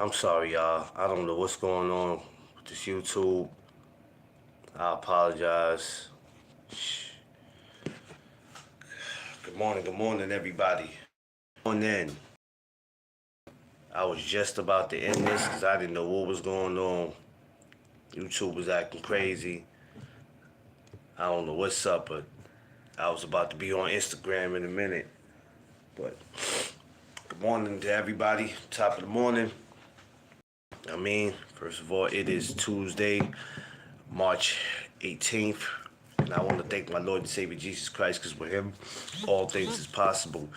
I'm sorry, y'all. I don't know what's going on with this YouTube. I apologize. Good morning, everybody. On in. I was just about to end this because I didn't know what was going on. YouTube was acting crazy. I don't know what's up, but I was about to be on Instagram in a minute. But good morning to everybody. Top of the morning. First of all, it is Tuesday, March 18th. And I want to thank my Lord and Savior Jesus Christ because with him, all things is possible.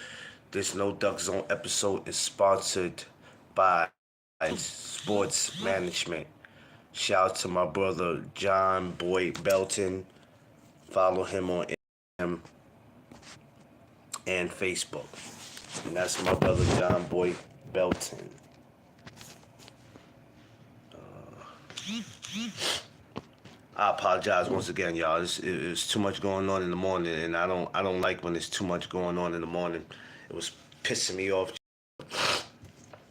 This No Duck Zone episode is sponsored by Sports Management. Shout out to my brother John Boyd Belton. Follow him on Instagram and Facebook. And that's my brother John Boyd Belton. I apologize once again, y'all. It's too much going on in the morning, and I don't like when there's too much going on in the morning. It was pissing me off.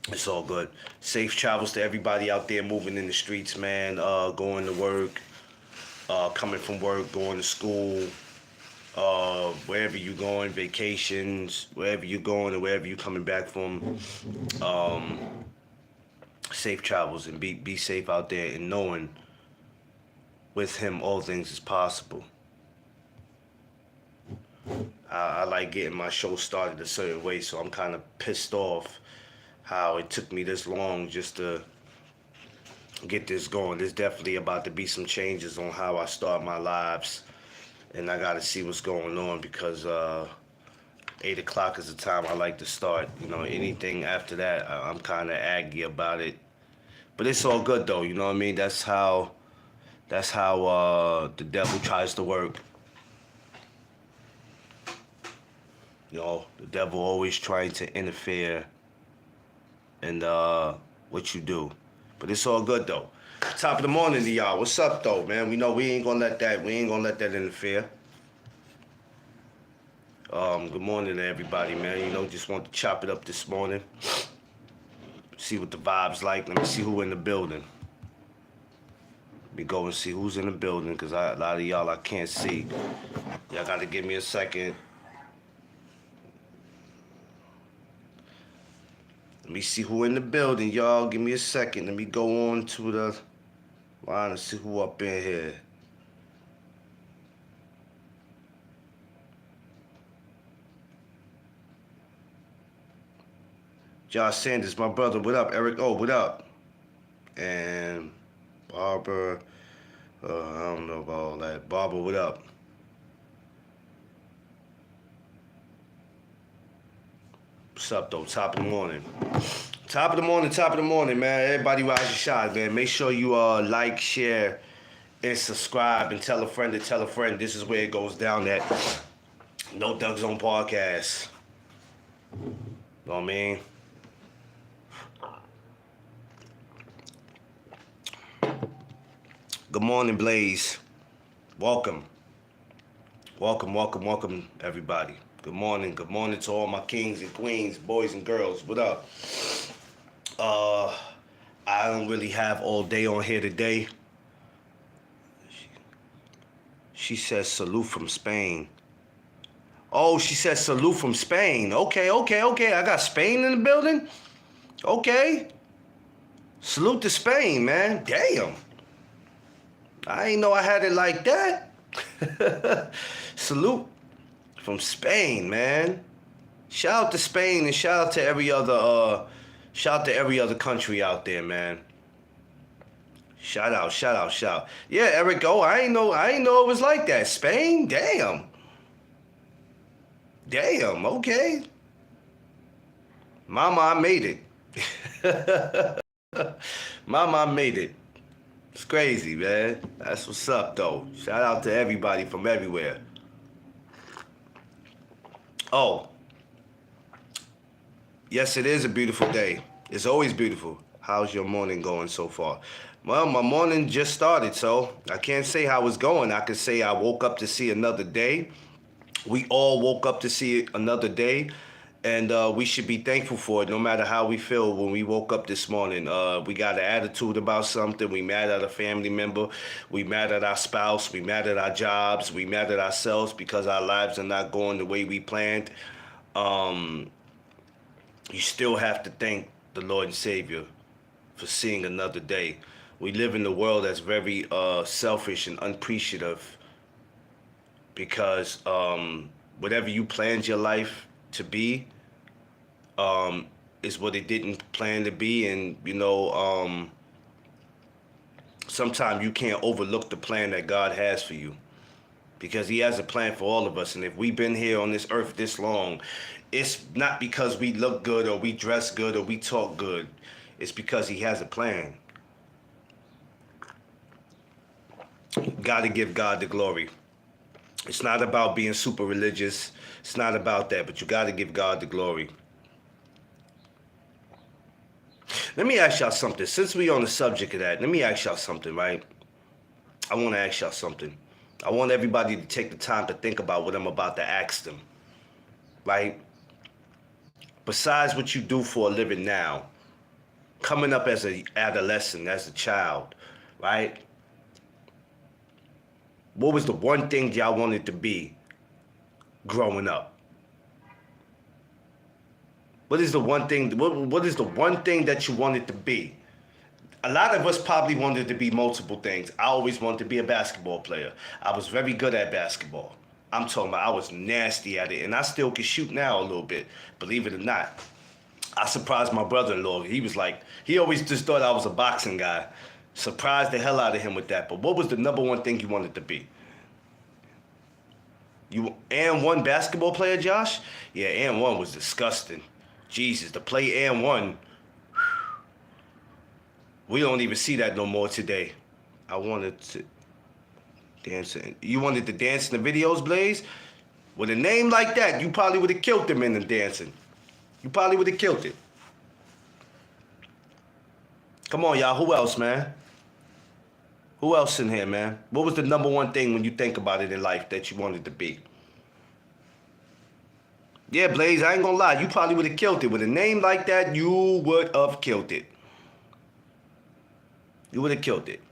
It's all good. Safe travels to everybody out there moving in the streets, man. Going to work, coming from work, going to school, wherever you going, vacations, wherever you going and wherever you coming back from. Safe travels and be safe out there and knowing with him all things is possible. I like getting my show started a certain way, so I'm kind of pissed off how it took me this long just to get this going. There's definitely about to be some changes on how I start my lives, and I got to see what's going on because 8 o'clock is the time I like to start. You know, anything after that, I'm kind of aggy about it. But it's all good, though, you know what I mean? That's how the devil tries to work. You know, the devil always trying to interfere in what you do. But it's all good, though. Top of the morning to y'all. What's up, though, man? We know we ain't gonna let that interfere. Good morning to everybody, man. You know, just want to chop it up this morning. See what the vibe's like. Let me see who in the building. Let me go and see who's in the building, because a lot of y'all I can't see. Y'all got to give me a second. Let me see who in the building, y'all. Give me a second. Let me go on to the line and see who up in here. Josh Sanders, my brother, what up? Eric O, what up? And Barbara, I don't know about all that. Barbara, what up? What's up, though? Top of the morning. Top of the morning, man. Everybody rise your shot, man. Make sure you like, share, and subscribe, and tell a friend to tell a friend. This is where it goes down at No Duck Zone Podcast. You know what I mean? Good morning, Blaze. Welcome, everybody. Good morning to all my kings and queens, boys and girls. What up? I don't really have all day on here today. She says salute from Spain. Oh, she says salute from Spain. Okay. I got Spain in the building? Okay. Salute to Spain, man. Damn. I ain't know I had it like that. Salute from Spain, man. Shout out to Spain and shout out to every other country out there, man. Shout out. Yeah, Eric O, I ain't know it was like that. Spain? Damn, okay. Mama, I made it. Mama, I made it. It's crazy, man. That's what's up, though. Shout out to everybody from everywhere. Oh. Yes, it is a beautiful day. It's always beautiful. How's your morning going so far? Well, my morning just started, so I can't say how it's going. I can say I woke up to see another day. We all woke up to see another day. And we should be thankful for it no matter how we feel when we woke up this morning. We got an attitude about something. We mad at a family member. We mad at our spouse. We mad at our jobs. We mad at ourselves because our lives are not going the way we planned. You still have to thank the Lord and Savior for seeing another day. We live in a world that's very selfish and unappreciative because whatever you planned your life to be is what it didn't plan to be. And sometimes you can't overlook the plan that God has for you, because he has a plan for all of us. And if we've been here on this earth this long, it's not because we look good or we dress good or we talk good. It's because he has a plan. Got to give God the glory. It's not about being super religious. It's not about that, but you got to give God the glory. Let me ask y'all something. Since we on the subject of that, let me ask y'all something, right? I want to ask y'all something. I want everybody to take the time to think about what I'm about to ask them, right? Besides what you do for a living now, coming up as an adolescent, as a child, right? What was the one thing y'all wanted to be growing up? What is the one thing? What is the one thing that you wanted to be? A lot of us probably wanted to be multiple things. I always wanted to be a basketball player. I was very good at basketball. I'm talking about I was nasty at it, and I still can shoot now a little bit, believe it or not. I surprised my brother-in-law. He was like, he always just thought I was a boxing guy. Surprised the hell out of him with that. But what was the number one thing you wanted to be? You and one basketball player, Josh? Yeah, and one was disgusting. Jesus, to play and one, we don't even see that no more today. I wanted to dance. You wanted to dance in the videos, Blaze? With a name like that, you probably would have killed him in the dancing. You probably would have killed it. Come on, y'all. Who else, man? Who else in here, man? What was the number one thing when you think about it in life that you wanted to be? Yeah, Blaze, I ain't gonna lie. You probably would have killed it. With a name like that, you would have killed it. You would have killed it.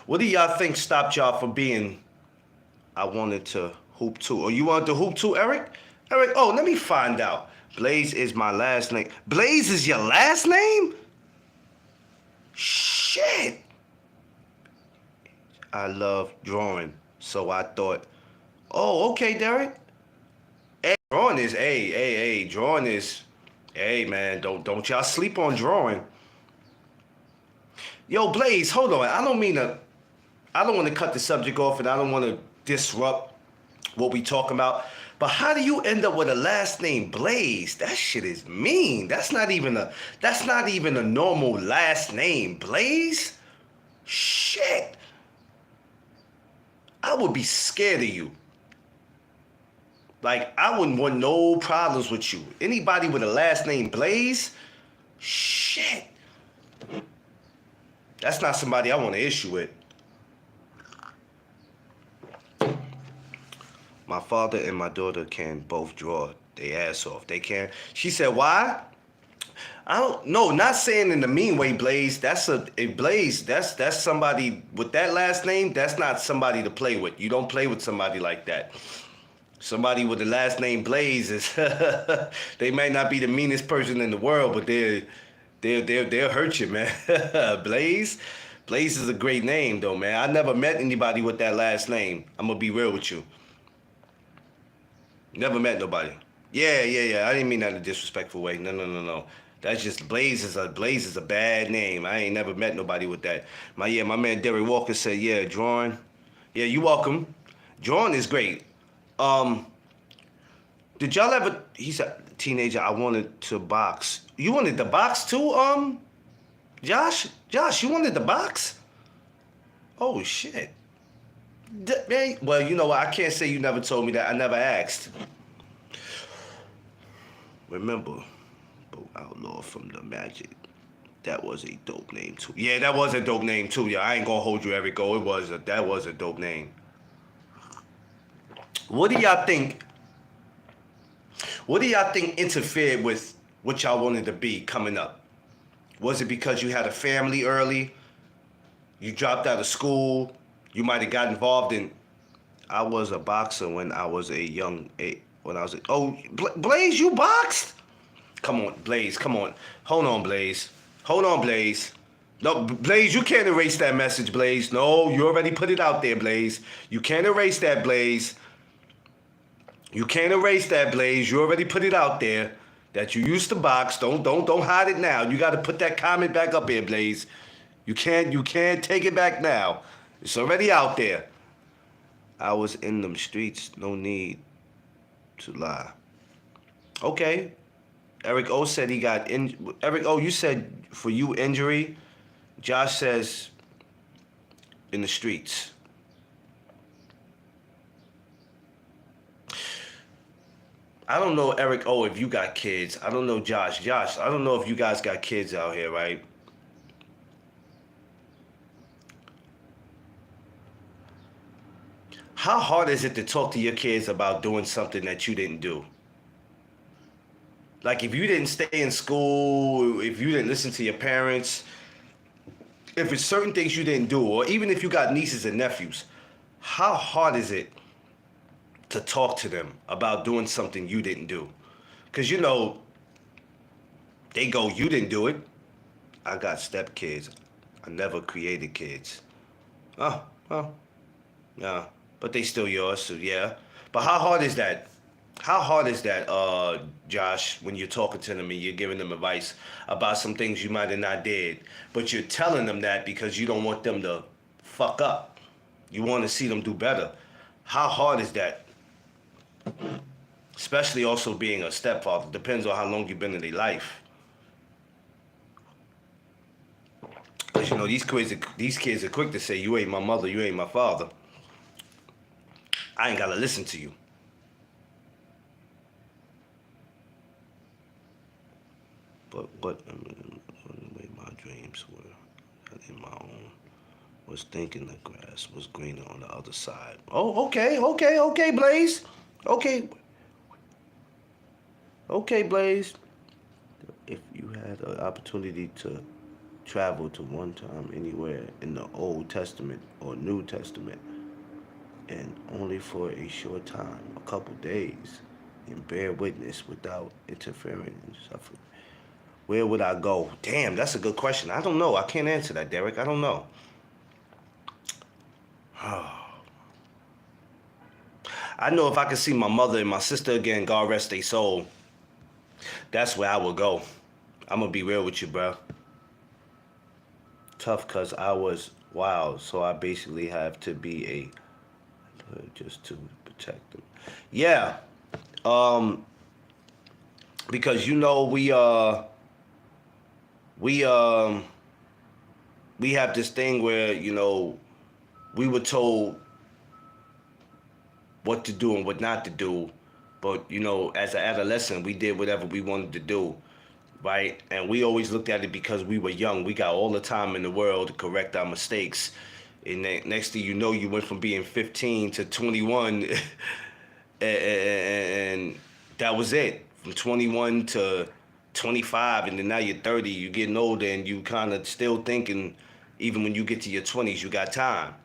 What do y'all think stopped y'all from being, I wanted to hoop too? Or you wanted to hoop too, Eric? Eric, oh, let me find out. Blaze is my last name. Blaze is your last name? Shit. I love drawing. So I thought, oh, okay, Derek. Hey, drawing is, drawing is, man, don't y'all sleep on drawing. Yo, Blaze, hold on. I don't want to cut the subject off, and I don't want to disrupt what we talking about. But how do you end up with a last name Blaze? That shit is mean. That's not even a normal last name, Blaze. Shit. I would be scared of you. Like, I wouldn't want no problems with you. Anybody with a last name Blaze? Shit. That's not somebody I want to issue with. My father and my daughter can both draw their ass off. They can. She said, why? I don't know. Not saying in the mean way, Blaze. That's Blaze. That's somebody with that last name. That's not somebody to play with. You don't play with somebody like that. Somebody with the last name Blaze is they might not be the meanest person in the world, but they'll hurt you, man. Blaze is a great name though, man. I never met anybody with that last name. I'm gonna be real with you. Never met nobody. Yeah. I didn't mean that in a disrespectful way. No. That's just Blaze is a bad name. I ain't never met nobody with that. My man Derek Walker said, yeah, drawing. Yeah, you welcome. Drawing is great. Did y'all ever, he said, teenager, I wanted to box. You wanted to box too, Josh, you wanted to box? Oh, shit. Well, you know what? I can't say you never told me that. I never asked. Remember, Bo Outlaw from the Magic. That was a dope name, too. Yeah, that was a dope name, too. Yeah, I ain't gonna hold you, Eric. That was a dope name. What do y'all think? What do y'all think interfered with what y'all wanted to be coming up? Was it because you had a family early? You dropped out of school? You might have got involved in. I was a boxer when I was a young. Blaze, you boxed? Come on, Blaze. Come on. Hold on, Blaze. Hold on, Blaze. No, Blaze, you can't erase that message, Blaze. No, you already put it out there, Blaze. You can't erase that, Blaze. You can't erase that, Blaze. You already put it out there that you used to box. Don't hide it now. You got to put that comment back up here, Blaze. You can't take it back now. It's already out there. I was in them streets. No need to lie. Okay. Eric O said he got in. Eric O, you said for you injury. Josh says in the streets. I don't know, Eric O, if you got kids. I don't know, Josh. Josh, I don't know if you guys got kids out here, right? How hard is it to talk to your kids about doing something that you didn't do? Like if you didn't stay in school, if you didn't listen to your parents, if it's certain things you didn't do, or even if you got nieces and nephews, how hard is it to talk to them about doing something you didn't do? Because, you know, they go, you didn't do it. I got stepkids. I never created kids. Oh, well, yeah. But they still yours, so yeah. But how hard is that? How hard is that, Josh, when you're talking to them and you're giving them advice about some things you might have not did, but you're telling them that because you don't want them to fuck up. You want to see them do better. How hard is that? Especially also being a stepfather. Depends on how long you've been in their life. Because, you know, these kids are quick to say, you ain't my mother, you ain't my father. I ain't got to listen to you. But what way my dreams were in my own was thinking the grass was greener on the other side. Oh, okay, Blaze. Okay, Blaze. If you had an opportunity to travel to one time anywhere in the Old Testament or New Testament, and only for a short time, a couple days, and bear witness without interfering and suffering, where would I go? Damn, that's a good question. I don't know. I can't answer that, Derek. I don't know. I know if I could see my mother and my sister again, God rest their soul, that's where I would go. I'm going to be real with you, bro. Tough because I was wild, so I basically have to be just to protect them. Yeah. Because, you know, we have this thing where, you know, we were told what to do and what not to do. But, you know, as an adolescent, we did whatever we wanted to do, right? And we always looked at it because we were young. We got all the time in the world to correct our mistakes. And next thing you know, you went from being 15 to 21, and that was it. From 21 to 25, and then now you're 30, you're getting older, and you kind of still thinking, even when you get to your 20s, you got time.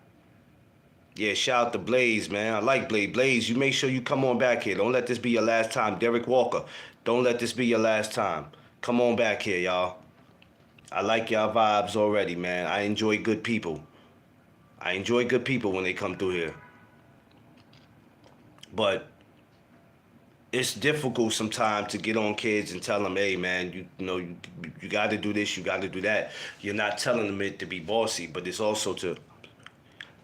Yeah, shout out to Blaze, man. I like Blaze. Blaze, you make sure you come on back here. Don't let this be your last time. Derek Walker, don't let this be your last time. Come on back here, y'all. I like y'all vibes already, man. I enjoy good people. I enjoy good people when they come through here. But it's difficult sometimes to get on kids and tell them, hey, man, you got to do this, you got to do that. You're not telling them it to be bossy, but it's also to...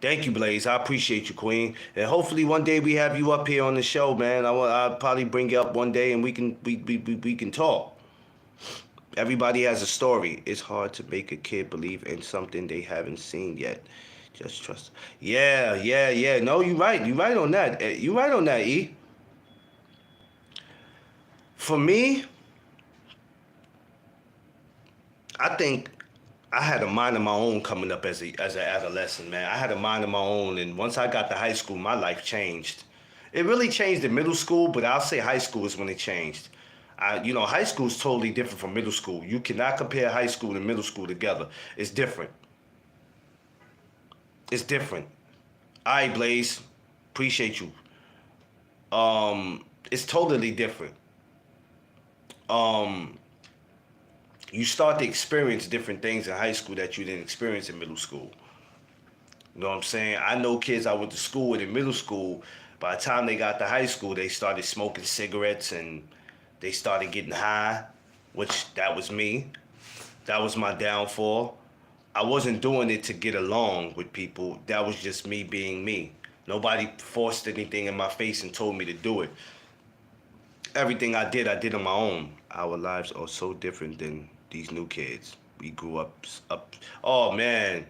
Thank you, Blaze. I appreciate you, Queen. And hopefully one day we have you up here on the show, man. I'll probably bring you up one day and we can talk. Everybody has a story. It's hard to make a kid believe in something they haven't seen yet. Just trust. Yeah. No, you're right. You're right on that. You're right on that, E. For me, I think I had a mind of my own coming up as an adolescent, man. I had a mind of my own, and once I got to high school, my life changed. It really changed in middle school, but I'll say high school is when it changed. High school is totally different from middle school. You cannot compare high school and middle school together. It's different. It's different. All right, Blaze, appreciate you. It's totally different. Um, you start to experience different things in high school that you didn't experience in middle school. You know what I'm saying? I know kids I went to school with in middle school. By the time they got to high school, they started smoking cigarettes and they started getting high, which that was me. That was my downfall. I wasn't doing it to get along with people. That was just me being me. Nobody forced anything in my face and told me to do it. Everything I did on my own. Our lives are so different than these new kids. We grew up. Oh man,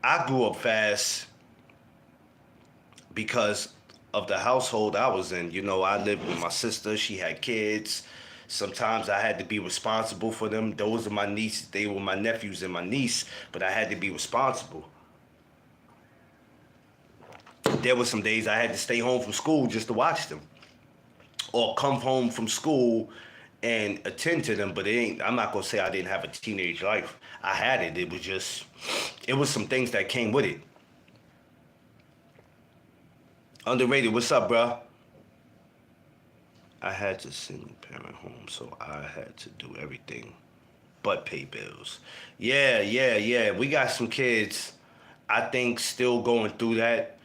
I grew up fast because of the household I was in. I lived with my sister. She had kids. Sometimes I had to be responsible for them. Those are my nieces. They were my nephews and my niece, but I had to be responsible. There were some days I had to stay home from school just to watch them, or come home from school and attend to them. But I'm not gonna say I didn't have a teenage life. I had it. It was some things that came with it. Underrated. What's up, bro? I had to single parent home, so I had to do everything but pay bills. Yeah. We got some kids, I think, still going through that.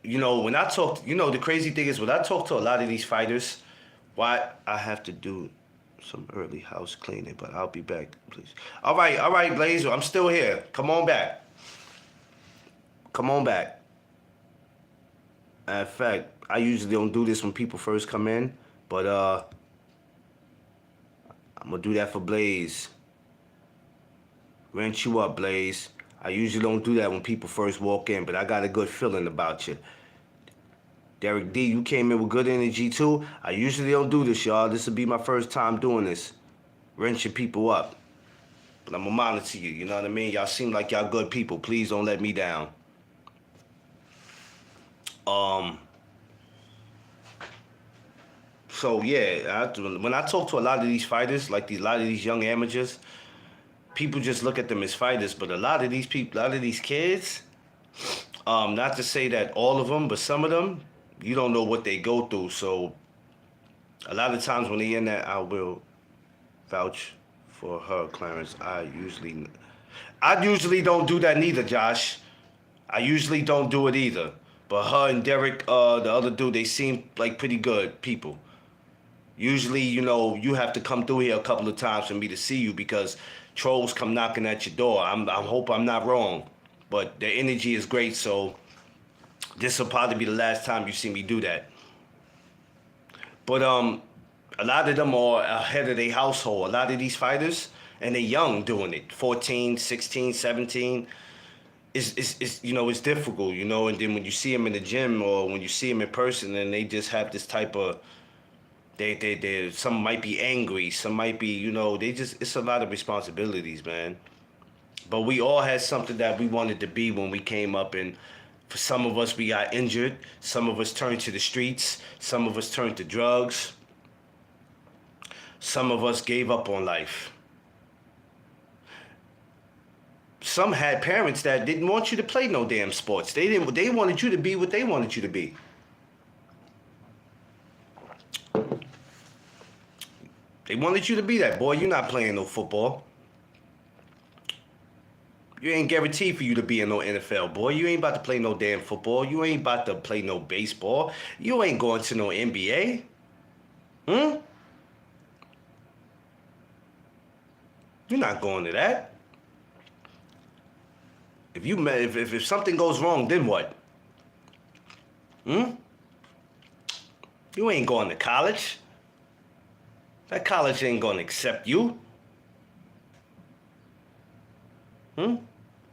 When I talk, the crazy thing is when I talk to a lot of these fighters, why I have to do some early house cleaning, but I'll be back, please. All right, Blaze, I'm still here. Come on back. Come on back. In fact, I usually don't do this when people first come in, but I'm gonna do that for Blaze. Rent you up, Blaze. I usually don't do that when people first walk in, but I got a good feeling about you. Derek D, you came in with good energy too. I usually don't do this, y'all. This will be my first time doing this. Wrenching people up. But I'm gonna monitor you, you know what I mean? Y'all seem like y'all good people. Please don't let me down. So yeah, when I talk to a lot of these fighters, like a lot of these young amateurs, people just look at them as fighters. But a lot of these people, a lot of these kids, not to say that all of them, but some of them, you don't know what they go through. So a lot of times when they in that, I will vouch for her, Clarence. I usually don't do that neither, Josh. I usually don't do it either. But her and Derek, the other dude, they seem like pretty good people. Usually, you have to come through here a couple of times for me to see you because trolls come knocking at your door. I hope I'm not wrong, but their energy is great, so this will probably be the last time you see me do that. But a lot of them are ahead of their household. A lot of these fighters, and they're young doing it, 14, 16, 17. It's difficult, and then when you see them in the gym or when you see them in person and they just have this type of, some might be angry, some might be, it's a lot of responsibilities, man. But we all had something that we wanted to be when we came up, and for some of us, we got injured. Some of us turned to the streets. Some of us turned to drugs. Some of us gave up on life. Some had parents that didn't want you to play no damn sports. They wanted you to be what they wanted you to be. They wanted you to be that. Boy, you're not playing no football. You ain't guaranteed for you to be in no NFL, boy. You ain't about to play no damn football. You ain't about to play no baseball. You ain't going to no NBA. You're not going to that. If something goes wrong, then what? You ain't going to college. That college ain't gonna accept you.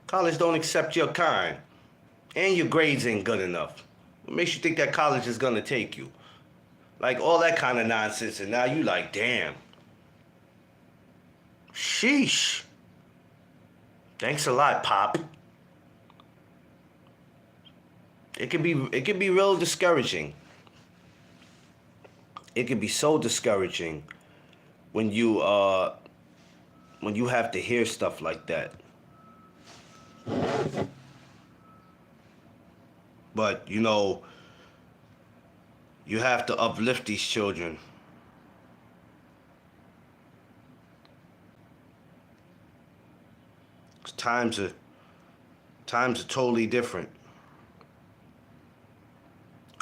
College don't accept your kind. And your grades ain't good enough. What makes you think that college is gonna take you? Like all that kind of nonsense, and now you like, damn. Sheesh. Thanks a lot, Pop. It can be real discouraging. It can be so discouraging when you have to hear stuff like that. But you have to uplift these children. Times are totally different.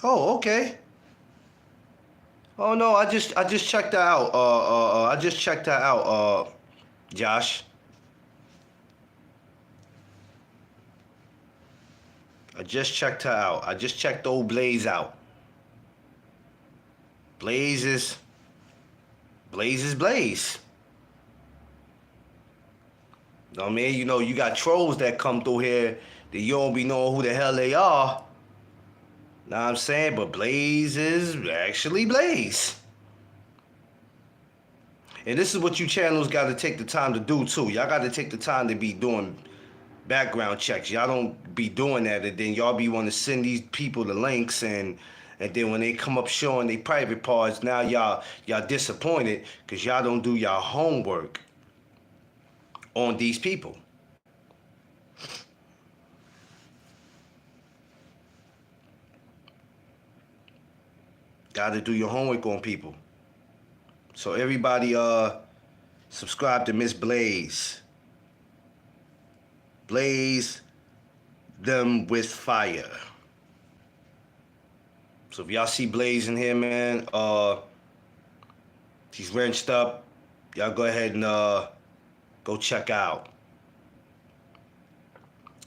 Oh, okay. Oh no, I just checked that out. I just checked that out. Josh. I just checked her out. I just checked old Blaze out. Blaze is Blaze. Know what I mean? You got trolls that come through here that you don't be knowing who the hell they are. Know what I'm saying? But Blaze is actually Blaze. And this is what you channels got to take the time to do too. Y'all got to take the time to be doing background checks. Y'all don't be doing that, and then y'all be want to send these people the links, and then when they come up showing their private parts, now y'all disappointed because y'all don't do y'all homework on these people. Got to do your homework on people. So everybody subscribe to Miss Blaze. Blaze them with fire. So if y'all see Blaze in here, man, he's wrenched up. Y'all go ahead and go check out.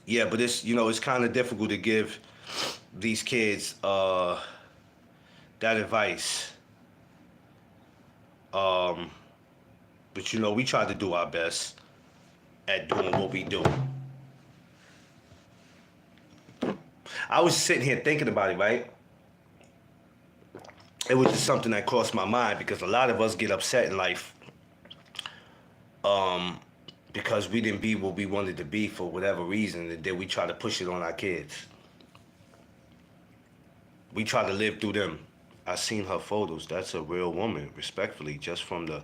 Yeah, but it's kind of difficult to give these kids that advice. But we try to do our best at doing what we do. I was sitting here thinking about it, right? It was just something that crossed my mind because a lot of us get upset in life because we didn't be what we wanted to be for whatever reason, and then we try to push it on our kids. We try to live through them. I seen her photos. That's a real woman, respectfully, just from the...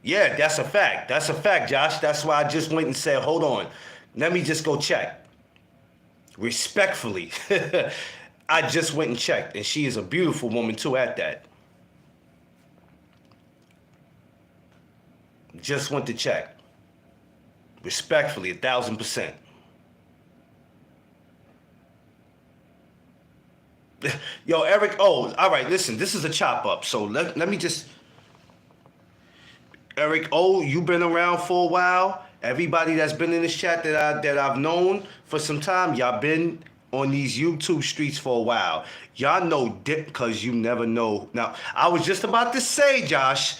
Yeah, that's a fact. That's a fact, Josh. That's why I just went and said, hold on. Let me just go check. Respectfully. I just went and checked, and she is a beautiful woman, too, at that. Just went to check. Respectfully, 1,000%. Yo, Eric O. All right, listen, this is a chop up. So let me just... Eric O, you've been around for a while. Everybody that's been in this chat that I've known for some time, y'all been on these YouTube streets for a while. Y'all know dip because you never know. Now, I was just about to say, Josh,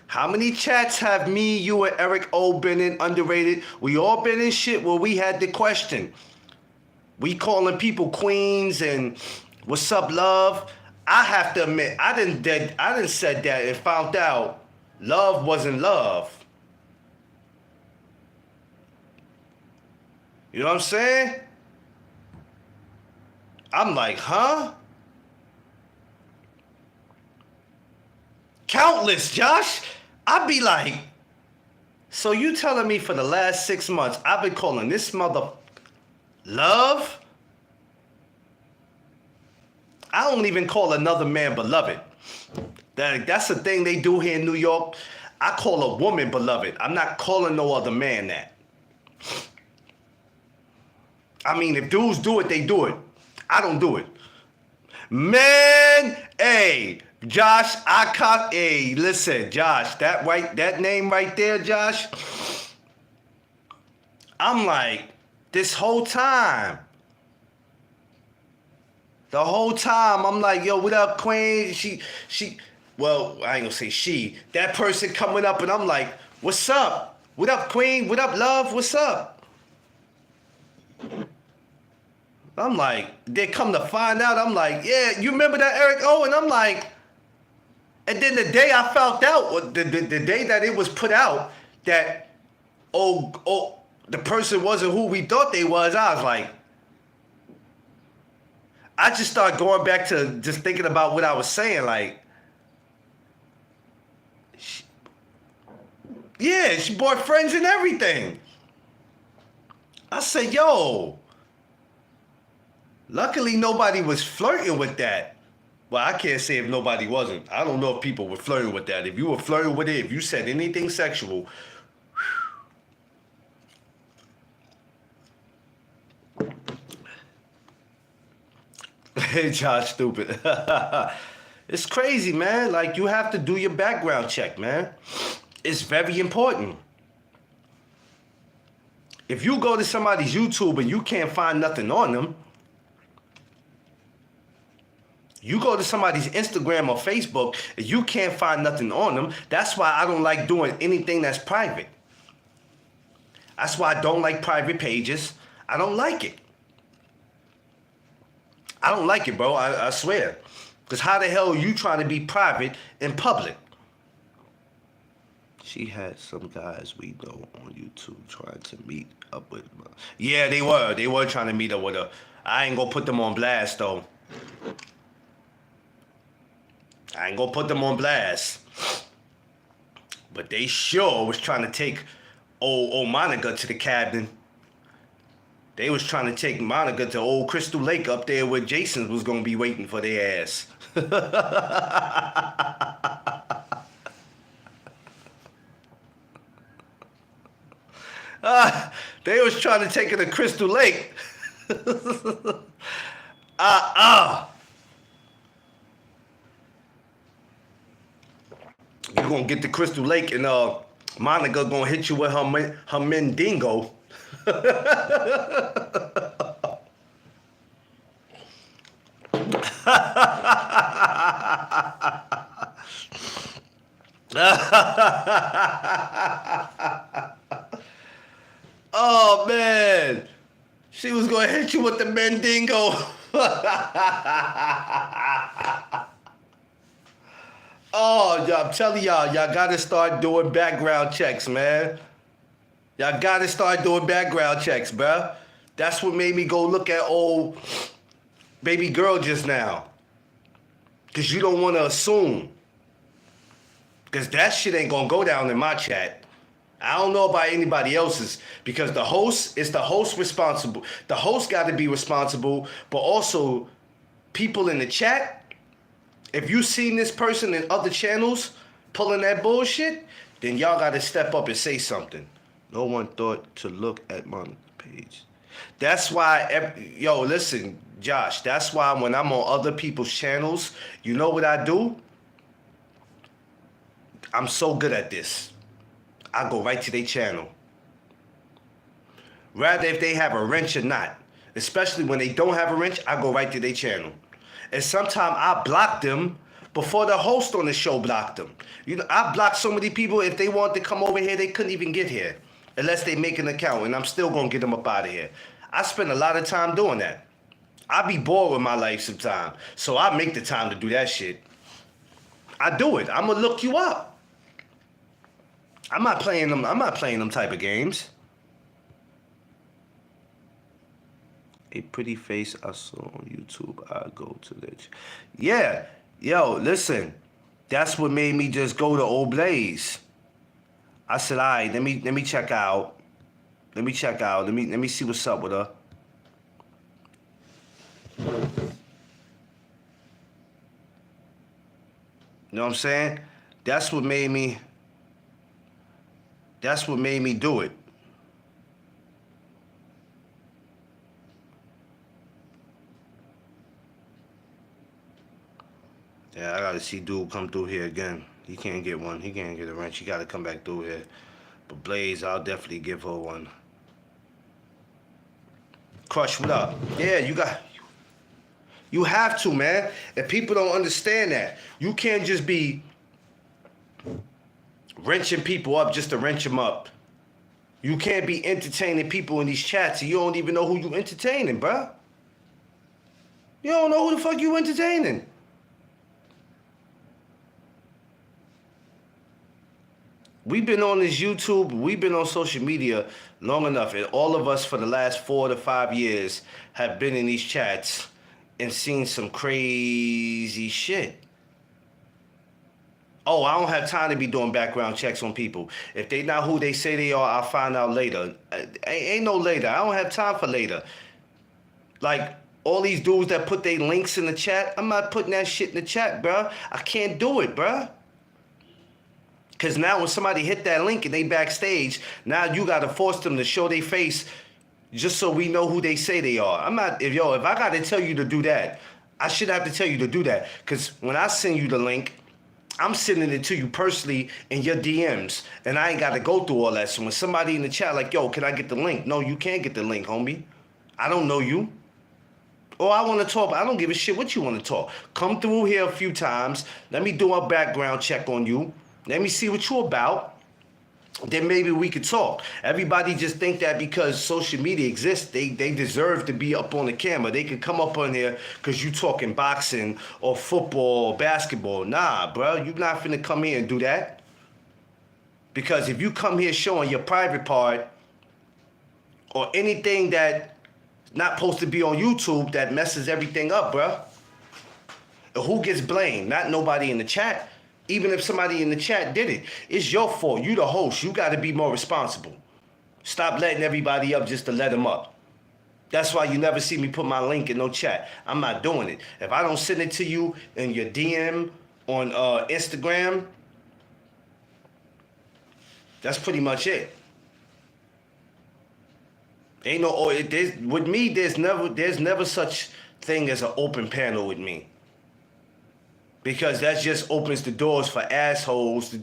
how many chats have me, you, and Eric O been in underrated? We all been in shit where we had the question. We calling people queens and... What's up, love? I have to admit, I didn't said that and found out love wasn't love. You know what I'm saying? I'm like, huh? Countless, Josh. I'd be like, so you telling me for the last 6 months I've been calling this mother love? I don't even call another man beloved. That's the thing they do here in New York. I call a woman beloved. I'm not calling no other man that. I mean, if dudes do it, they do it. I don't do it. Man, hey, Josh, hey, listen, Josh, that name right there, Josh, I'm like, this whole time, the whole time, I'm like, yo, what up, Queen? Well, I ain't gonna say she. That person coming up, and I'm like, what's up? What up, Queen? What up, love? What's up? I'm like, they come to find out, I'm like, yeah, you remember that Eric O? And I'm like, and then the day I found out, the day that it was put out, that, the person wasn't who we thought they was, I was like, I just started going back to just thinking about what I was saying, like, Yeah, she brought friends and everything. I said, yo, luckily nobody was flirting with that. Well, I can't say if nobody wasn't. I don't know if people were flirting with that. If you were flirting with it, if you said anything sexual, hey, Josh, stupid. It's crazy, man. Like, you have to do your background check, man. It's very important. If you go to somebody's YouTube and you can't find nothing on them, you go to somebody's Instagram or Facebook and you can't find nothing on them, that's why I don't like doing anything that's private. That's why I don't like private pages. I don't like it. I don't like it, bro. I swear. Because how the hell are you trying to be private in public? She had some guys we know on YouTube trying to meet up with her. Yeah, they were. They were trying to meet up with her. I ain't gonna put them on blast, though. I ain't gonna put them on blast. But they sure was trying to take old Monica to the cabin. They was trying to take Monica to old Crystal Lake up there where Jason was gonna be waiting for their ass. They was trying to take her to Crystal Lake. You gonna get to Crystal Lake and Monica gonna hit you with her Mendingo. Oh man, she was gonna hit you with the Mendingo. Oh, I'm telling y'all gotta start doing background checks, man. Y'all gotta start doing background checks, bruh. That's what made me go look at old baby girl just now. Cause you don't wanna assume. Cause that shit ain't gonna go down in my chat. I don't know about anybody else's because the host is the host responsible. The host gotta be responsible, but also people in the chat. If you seen this person in other channels pulling that bullshit, then y'all gotta step up and say something. No one thought to look at my page. That's why, yo, listen, Josh, that's why when I'm on other people's channels, you know what I do? I'm so good at this. I go right to their channel. Rather if they have a wrench or not. Especially when they don't have a wrench, I go right to their channel. And sometimes I block them before the host on the show blocked them. You know, I blocked so many people, if they wanted to come over here, they couldn't even get here. Unless they make an account, and I'm still gonna get them up out of here. I spend a lot of time doing that. I be bored with my life sometimes, so I make the time to do that shit. I do it. I'm gonna look you up. I'm not playing them type of games. A pretty face I saw on YouTube. I go to that. Yeah, yo, listen. That's what made me just go to Old Blaze. I said, all right, let me check out. Let me check out. Let me see what's up with her. You know what I'm saying? That's what made me do it. Yeah, I gotta see dude come through here again. He can't get one. He can't get a wrench. He gotta come back through here. But Blaze, I'll definitely give her one. Crush, what up? Yeah, you have to, man. And people don't understand that. You can't just be wrenching people up just to wrench them up. You can't be entertaining people in these chats and you don't even know who you entertaining, bruh. You don't know who the fuck you entertaining. We've been on this YouTube, we've been on social media long enough, and all of us for the last 4 to 5 years have been in these chats and seen some crazy shit. Oh, I don't have time to be doing background checks on people. If they not who they say they are, I'll find out later. Ain't no later. I don't have time for later. Like, all these dudes that put their links in the chat, I'm not putting that shit in the chat, bruh. I can't do it, bruh. Because now when somebody hit that link and they backstage, now you got to force them to show their face just so we know who they say they are. I'm not, if I got to tell you to do that, I should have to tell you to do that. Because when I send you the link, I'm sending it to you personally in your DMs. And I ain't got to go through all that. So when somebody in the chat like, yo, can I get the link? No, you can't get the link, homie. I don't know you. Or I want to talk. I don't give a shit what you want to talk. Come through here a few times. Let me do a background check on you. Let me see what you're about. Then maybe we could talk. Everybody just think that because social media exists, they deserve to be up on the camera. They can come up on here because you talking boxing or football or basketball. Nah, bro, you not finna come here and do that. Because if you come here showing your private part or anything that not supposed to be on YouTube, that messes everything up, bro. And who gets blamed? Not nobody in the chat. Even if somebody in the chat did it, it's your fault. You the host. You got to be more responsible. Stop letting everybody up just to let them up. That's why you never see me put my link in no chat. I'm not doing it. If I don't send it to you in your DM on Instagram, that's pretty much it. Ain't no, with me, there's never such thing as an open panel with me. Because that just opens the doors for assholes to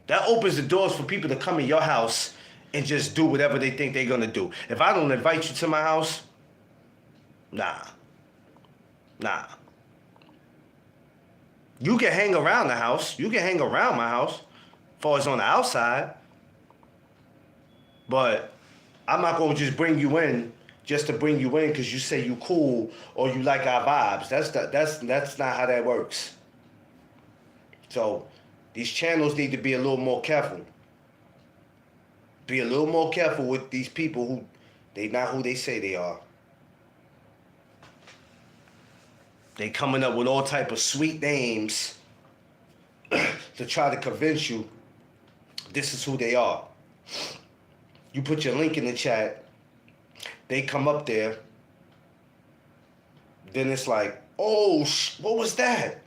that opens the doors for people to come in your house and just do whatever they think they're gonna do. If I don't invite you to my house, nah. You can hang around the house. You can hang around my house, as far as on the outside. But I'm not gonna just bring you in just to bring you in because you say you cool or you like our vibes. That's not how that works. So these channels need to be a little more careful. Be a little more careful with these people who they not who they say they are. They coming up with all type of sweet names to try to convince you this is who they are. You put your link in the chat, they come up there, then it's like, oh, what was that?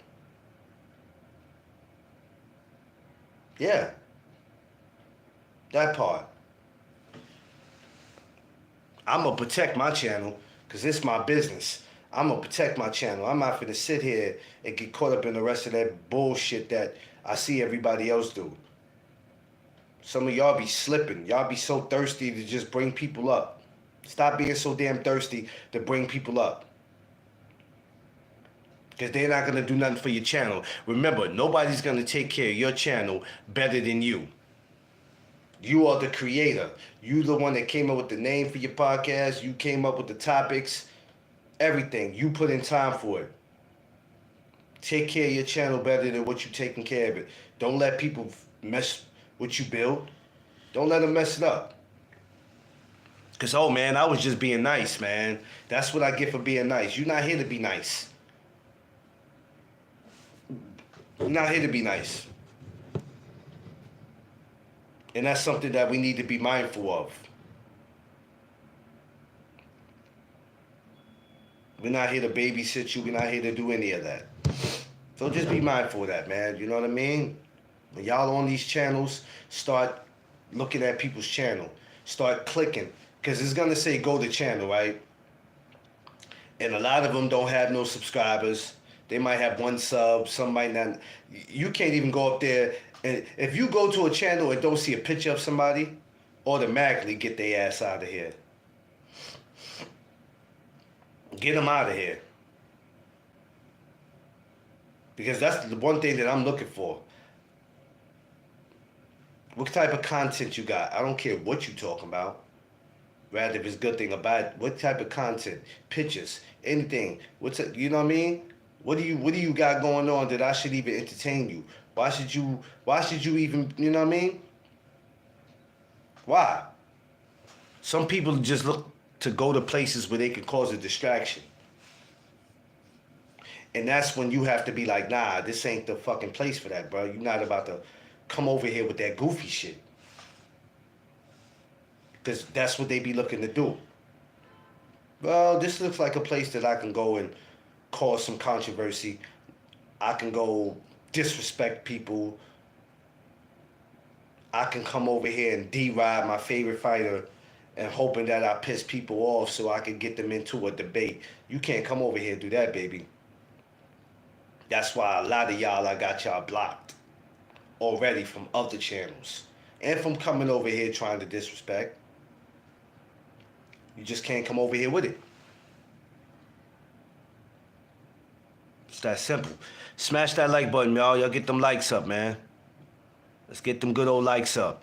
Yeah, that part. I'm going to protect my channel because it's my business. I'm going to protect my channel. I'm not going to sit here and get caught up in the rest of that bullshit that I see everybody else do. Some of y'all be slipping. Y'all be so thirsty to just bring people up. Stop being so damn thirsty to bring people up. Because they're not going to do nothing for your channel. Remember, nobody's going to take care of your channel better than you. You are the creator. You the one that came up with the name for your podcast. You came up with the topics. Everything. You put in time for it. Take care of your channel better than what you're taking care of it. Don't let people mess what you build. Don't let them mess it up. Because, oh, man, I was just being nice, man. That's what I get for being nice. You're not here to be nice. You're not here to be nice. And that's something that we need to be mindful of. We're not here to babysit you. We're not here to do any of that. So just be mindful of that, man. You know what I mean? When y'all on these channels, start looking at people's channel. Start clicking. Because it's going to say go to channel, right? And a lot of them don't have no subscribers. They might have one sub. Some might not. You can't even go up there. And if you go to a channel and don't see a picture of somebody, automatically get their ass out of here. Get them out of here. Because that's the one thing that I'm looking for. What type of content you got? I don't care what you're talking about. Rather, if it's a good thing about what type of content, pictures, anything. You know what I mean? What do you got going on that I should even entertain you? Why should you even, you know what I mean? Why? Some people just look to go to places where they can cause a distraction. And that's when you have to be like, nah, this ain't the fucking place for that, bro. You're not about to come over here with that goofy shit. Because that's what they be looking to do. Well, this looks like a place that I can go and cause some controversy. I can go disrespect people. I can come over here and deride my favorite fighter and hoping that I piss people off so I can get them into a debate. You can't come over here and do that, baby. That's why a lot of y'all, I got y'all blocked already from other channels and from coming over here trying to disrespect. You just can't come over here with it. It's that simple. Smash that like button, y'all. Y'all get them likes up, man. Let's get them good old likes up.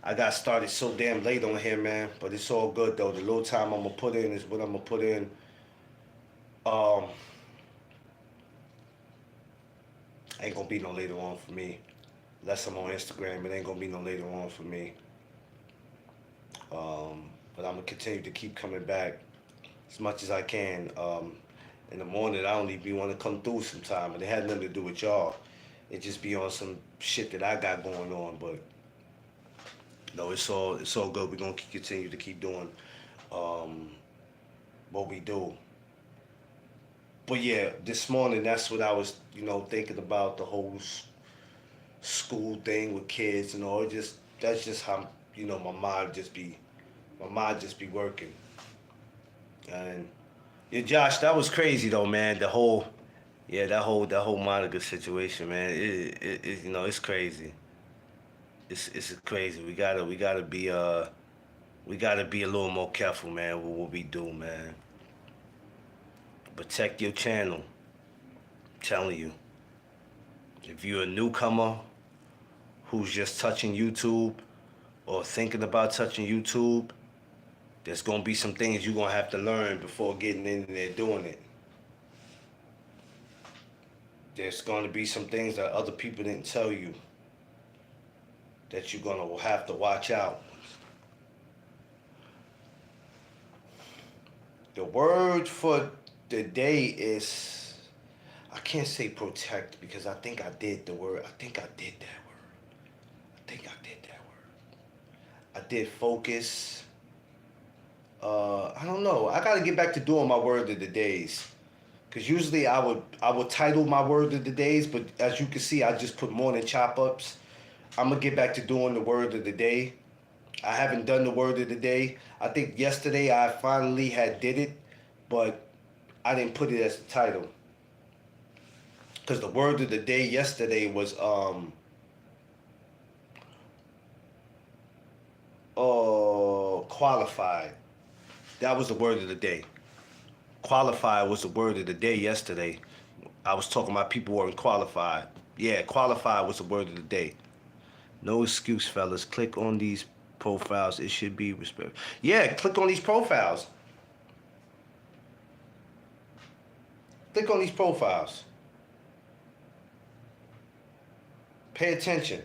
I got started so damn late on here, man. But it's all good, though. The little time I'm going to put in is what I'm going to put in. Ain't going to be no later on for me. Unless I'm on Instagram, it ain't going to be no later on for me. But I'm going to continue to keep coming back as much as I can. In the morning, I don't even want to come through sometime. And it had nothing to do with y'all. It just be on some shit that I got going on. But, no, it's all good. We're going to continue to keep doing what we do. But, yeah, this morning, that's what I was, thinking about, the whole school thing with kids and all. That's just how, my mind just be working. And yeah, Josh, that was crazy though, man. That whole Monica situation, man. It it's crazy. It's crazy. We gotta be a little more careful, man, with what we do, man. Protect your channel. I'm telling you. If you're a newcomer who's just touching YouTube or thinking about touching YouTube, there's going to be some things you're going to have to learn before getting in there doing it. There's going to be some things that other people didn't tell you that you're going to have to watch out. The word for the day is, I can't say protect because I think I did the word. I think I did that word. I did focus. I don't know. I gotta get back to doing my word of the days, cause usually I would title my word of the days, but as you can see, I just put morning chop ups. I'm gonna get back to doing the word of the day. I haven't done the word of the day. I think yesterday I finally did it, but I didn't put it as the title, cause the word of the day yesterday was qualified. That was the word of the day. Qualified was the word of the day yesterday. I was talking about people weren't qualified. Yeah, qualified was the word of the day. No excuse, fellas. Click on these profiles. It should be respect. Yeah, click on these profiles. Click on these profiles. Pay attention.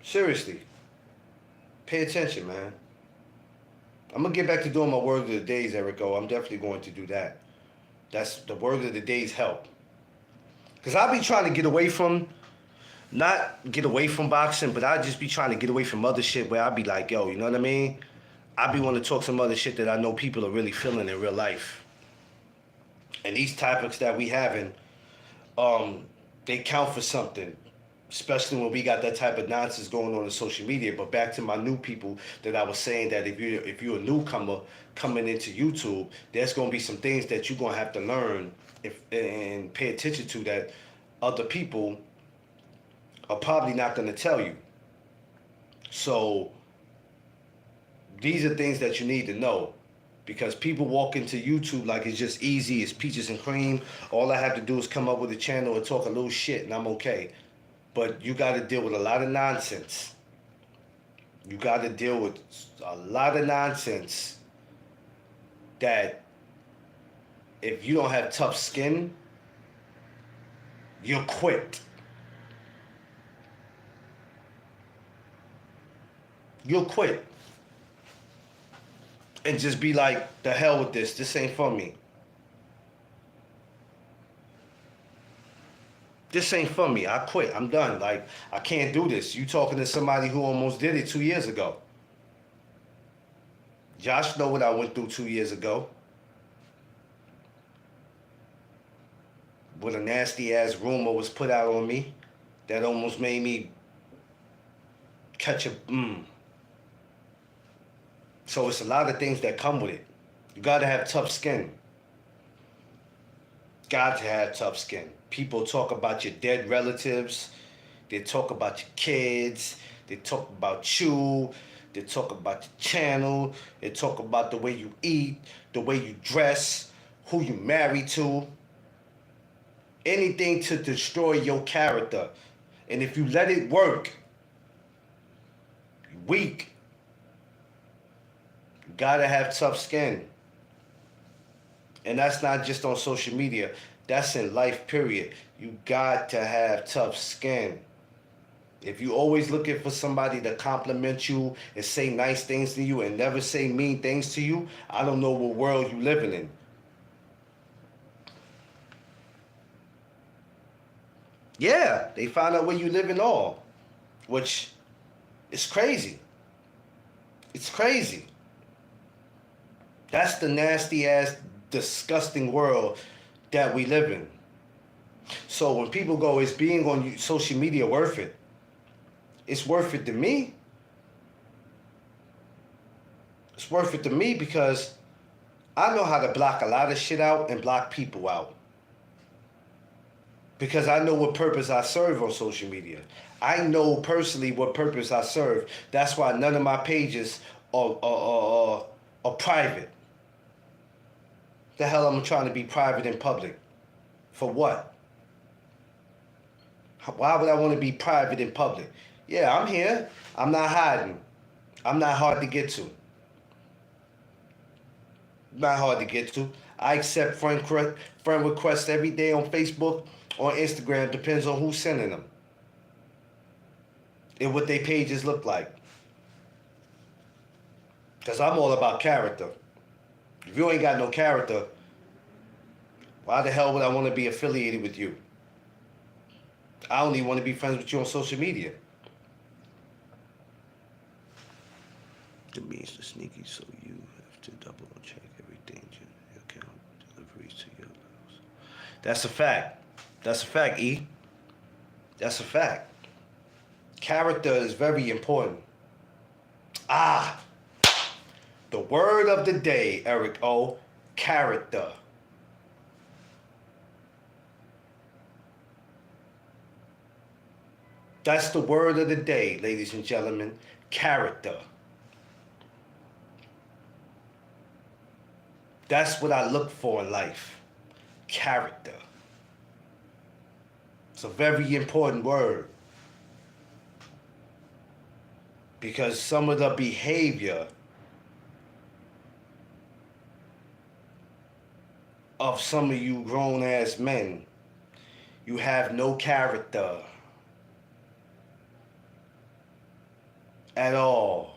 Seriously. Pay attention, man. I'm going to get back to doing my word of the days, Erico. I'm definitely going to do that. That's the word of the days help. Because I'll be trying to get away from, not get away from boxing, but I'll just be trying to get away from other shit where I'll be like, yo, you know what I mean? I'll be wanting to talk some other shit that I know people are really feeling in real life. And these topics that we having, they count for something. Especially when we got that type of nonsense going on in social media. But back to my new people that I was saying that if you're a newcomer coming into YouTube, there's gonna be some things that you're gonna have to learn and pay attention to that other people are probably not gonna tell you. So these are things that you need to know. Because people walk into YouTube like it's just easy, it's peaches and cream. All I have to do is come up with a channel and talk a little shit and I'm okay. But you got to deal with a lot of nonsense. You got to deal with a lot of nonsense that if you don't have tough skin, you'll quit. You'll quit. And just be like, the hell with this. This ain't for me. This ain't for me. I quit. I'm done. Like, I can't do this. You talking to somebody who almost did it 2 years ago. Josh know what I went through 2 years ago. When a nasty ass rumor was put out on me that almost made me catch a So it's a lot of things that come with it. You gotta have tough skin. Got to have tough skin. People talk about your dead relatives. They talk about your kids. They talk about you. They talk about your channel. They talk about the way you eat, the way you dress, who you married to. Anything to destroy your character. And if you let it work, you're weak. You gotta have tough skin. And that's not just on social media. That's in life, period. You got to have tough skin. If you always looking for somebody to compliment you and say nice things to you and never say mean things to you, I don't know what world you living in. Yeah, they find out where you live and all, which is crazy. It's crazy. That's the nasty ass, disgusting world that we live in. So when people go, is being on social media worth it? It's worth it to me. It's worth it to me because I know how to block a lot of shit out and block people out. Because I know what purpose I serve on social media. I know personally what purpose I serve. That's why none of my pages are private. The hell I'm trying to be private in public? For what? Why would I want to be private in public? Yeah, I'm here. I'm not hiding. I'm not hard to get to. Not hard to get to. I accept friend requests every day on Facebook, on Instagram. Depends on who's sending them and what their pages look like. Because I'm all about character. If you ain't got no character, why the hell would I want to be affiliated with you? I only want to be friends with you on social media. It means the sneaky, so you have to double check everything your account deliveries to your house. That's a fact. That's a fact, E. That's a fact. Character is very important. The word of the day, Eric O. Character. That's the word of the day, ladies and gentlemen. Character. That's what I look for in life. Character. It's a very important word. Because some of the behavior of some of you grown-ass men, you have no character at all.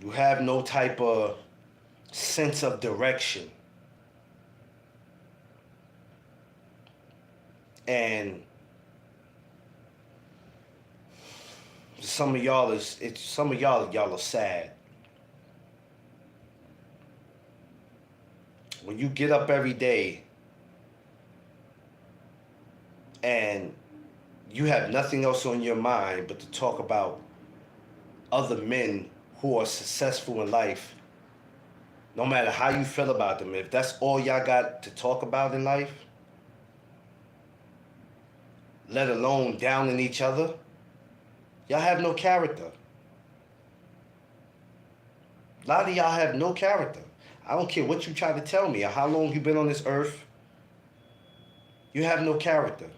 You have no type of sense of direction. And some of y'all are sad. When you get up every day and you have nothing else on your mind but to talk about other men who are successful in life, no matter how you feel about them, if that's all y'all got to talk about in life, let alone downing each other, y'all have no character. A lot of y'all have no character. I don't care what you try to tell me or how long you've been on this earth. You have no character.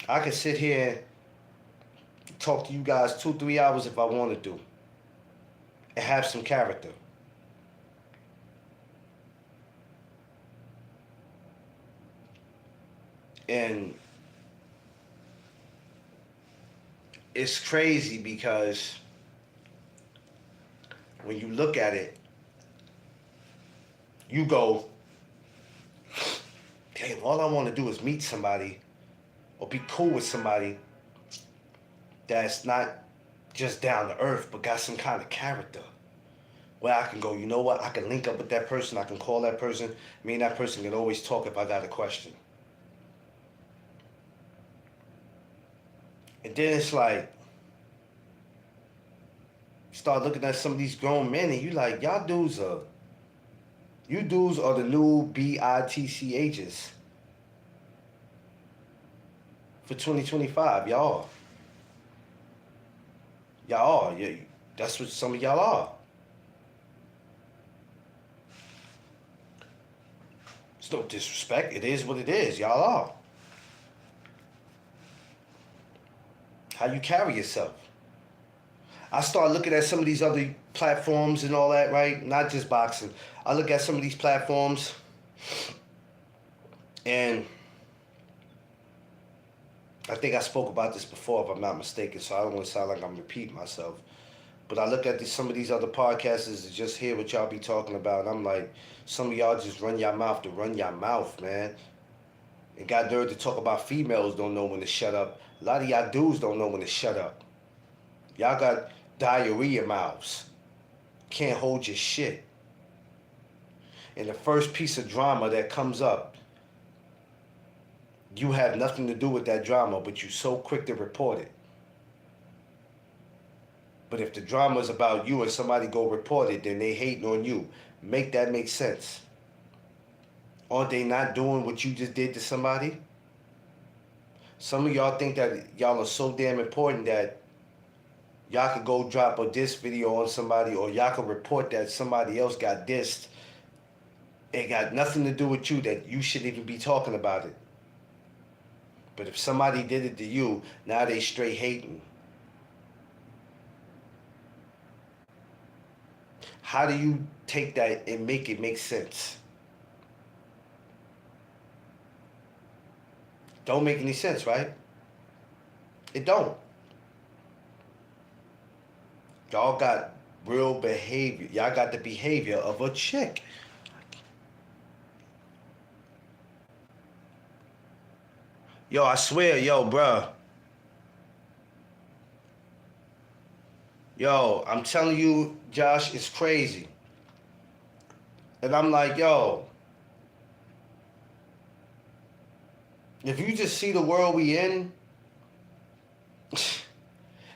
I could sit here and talk to you guys 2-3 hours if I wanted to and have some character. And it's crazy because when you look at it, you go, damn, all I want to do is meet somebody or be cool with somebody that's not just down to earth, but got some kind of character. Where I can go, you know what? I can link up with that person. I can call that person. Me and that person can always talk if I got a question. And then it's like, start looking at some of these grown men and you like, you dudes are the new BITCHs for 2025. Y'all are. Yeah, that's what some of y'all are. It's no disrespect. It is what it is. Y'all are. How you carry yourself. I start looking at some of these other platforms and all that, right? Not just boxing. I look at some of these platforms and I think I spoke about this before if I'm not mistaken, so I don't want to sound like I'm repeating myself. But I look at some of these other podcasters and just hear what y'all be talking about, and I'm like, some of y'all just run your mouth to run your mouth, man. And got nerve to talk about females don't know when to shut up. A lot of y'all dudes don't know when to shut up. Y'all got diarrhea mouths. Can't hold your shit. And the first piece of drama that comes up, you have nothing to do with that drama, but you're so quick to report it. But if the drama is about you and somebody go report it, then they hating on you. Make that make sense. Aren't they not doing what you just did to somebody? Some of y'all think that y'all are so damn important that y'all could go drop a diss video on somebody, or y'all could report that somebody else got dissed. It got nothing to do with you, that you shouldn't even be talking about it. But if somebody did it to you, now they straight hating. How do you take that and make it make sense? Don't make any sense, right? It don't. Y'all got real behavior. Y'all got the behavior of a chick. Yo, I swear, bruh. Yo, I'm telling you, Josh, it's crazy. And I'm like, yo, if you just see the world we in,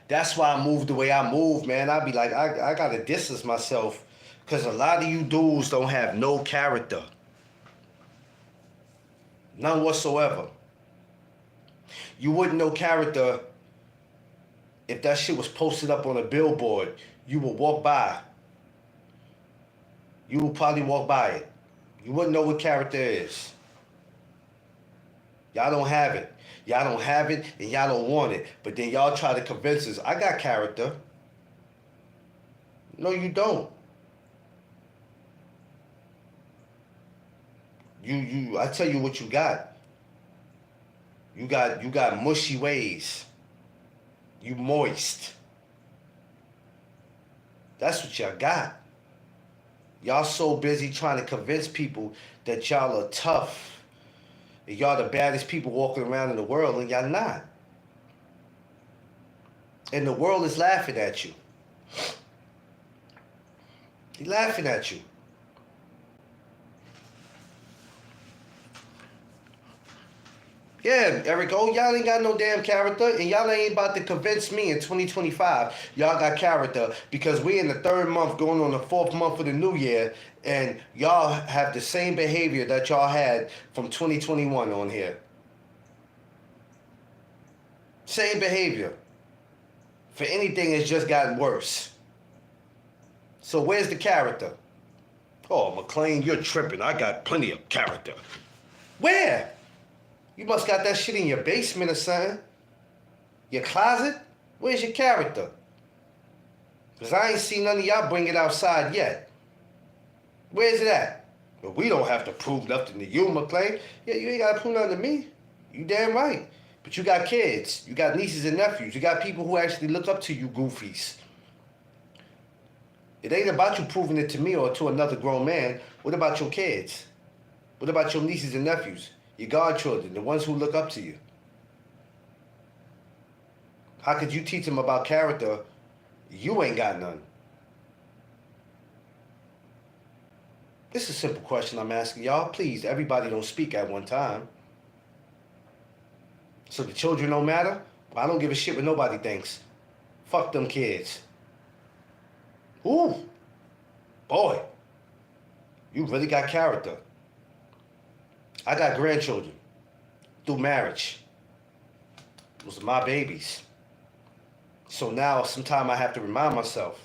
that's why I move the way I move, man. I be like, I gotta distance myself, because a lot of you dudes don't have no character. None whatsoever. You wouldn't know character if that shit was posted up on a billboard. You would walk by. You would probably walk by it. You wouldn't know what character is. Y'all don't have it. Y'all don't have it, and y'all don't want it. But then y'all try to convince us, I got character. No, you don't. I tell you what you got. You got mushy ways. You moist. That's what y'all got. Y'all so busy trying to convince people that y'all are tough. And y'all the baddest people walking around in the world, and y'all not. And the world is laughing at you. He's laughing at you. Yeah, Eric, y'all ain't got no damn character, and y'all ain't about to convince me in 2025 y'all got character, because we in the 3rd month going on the 4th month of the new year, and y'all have the same behavior that y'all had from 2021 on here. Same behavior. For anything, it's just gotten worse. So where's the character? Oh, McLean, you're tripping. I got plenty of character. Where? You must got that shit in your basement or something. Your closet? Where's your character? Because I ain't seen none of y'all bring it outside yet. Where's it at? But we don't have to prove nothing to you, McLean. Yeah, you ain't got to prove nothing to me. You damn right. But you got kids. You got nieces and nephews. You got people who actually look up to you goofies. It ain't about you proving it to me or to another grown man. What about your kids? What about your nieces and nephews? Your godchildren, the ones who look up to you? How could you teach them about character? You ain't got none. This is a simple question I'm asking y'all. Please, everybody don't speak at one time. So the children don't matter? Well, I don't give a shit what nobody thinks. Fuck them kids. Ooh, boy, you really got character. I got grandchildren through marriage. Those are my babies. So now, sometime I have to remind myself,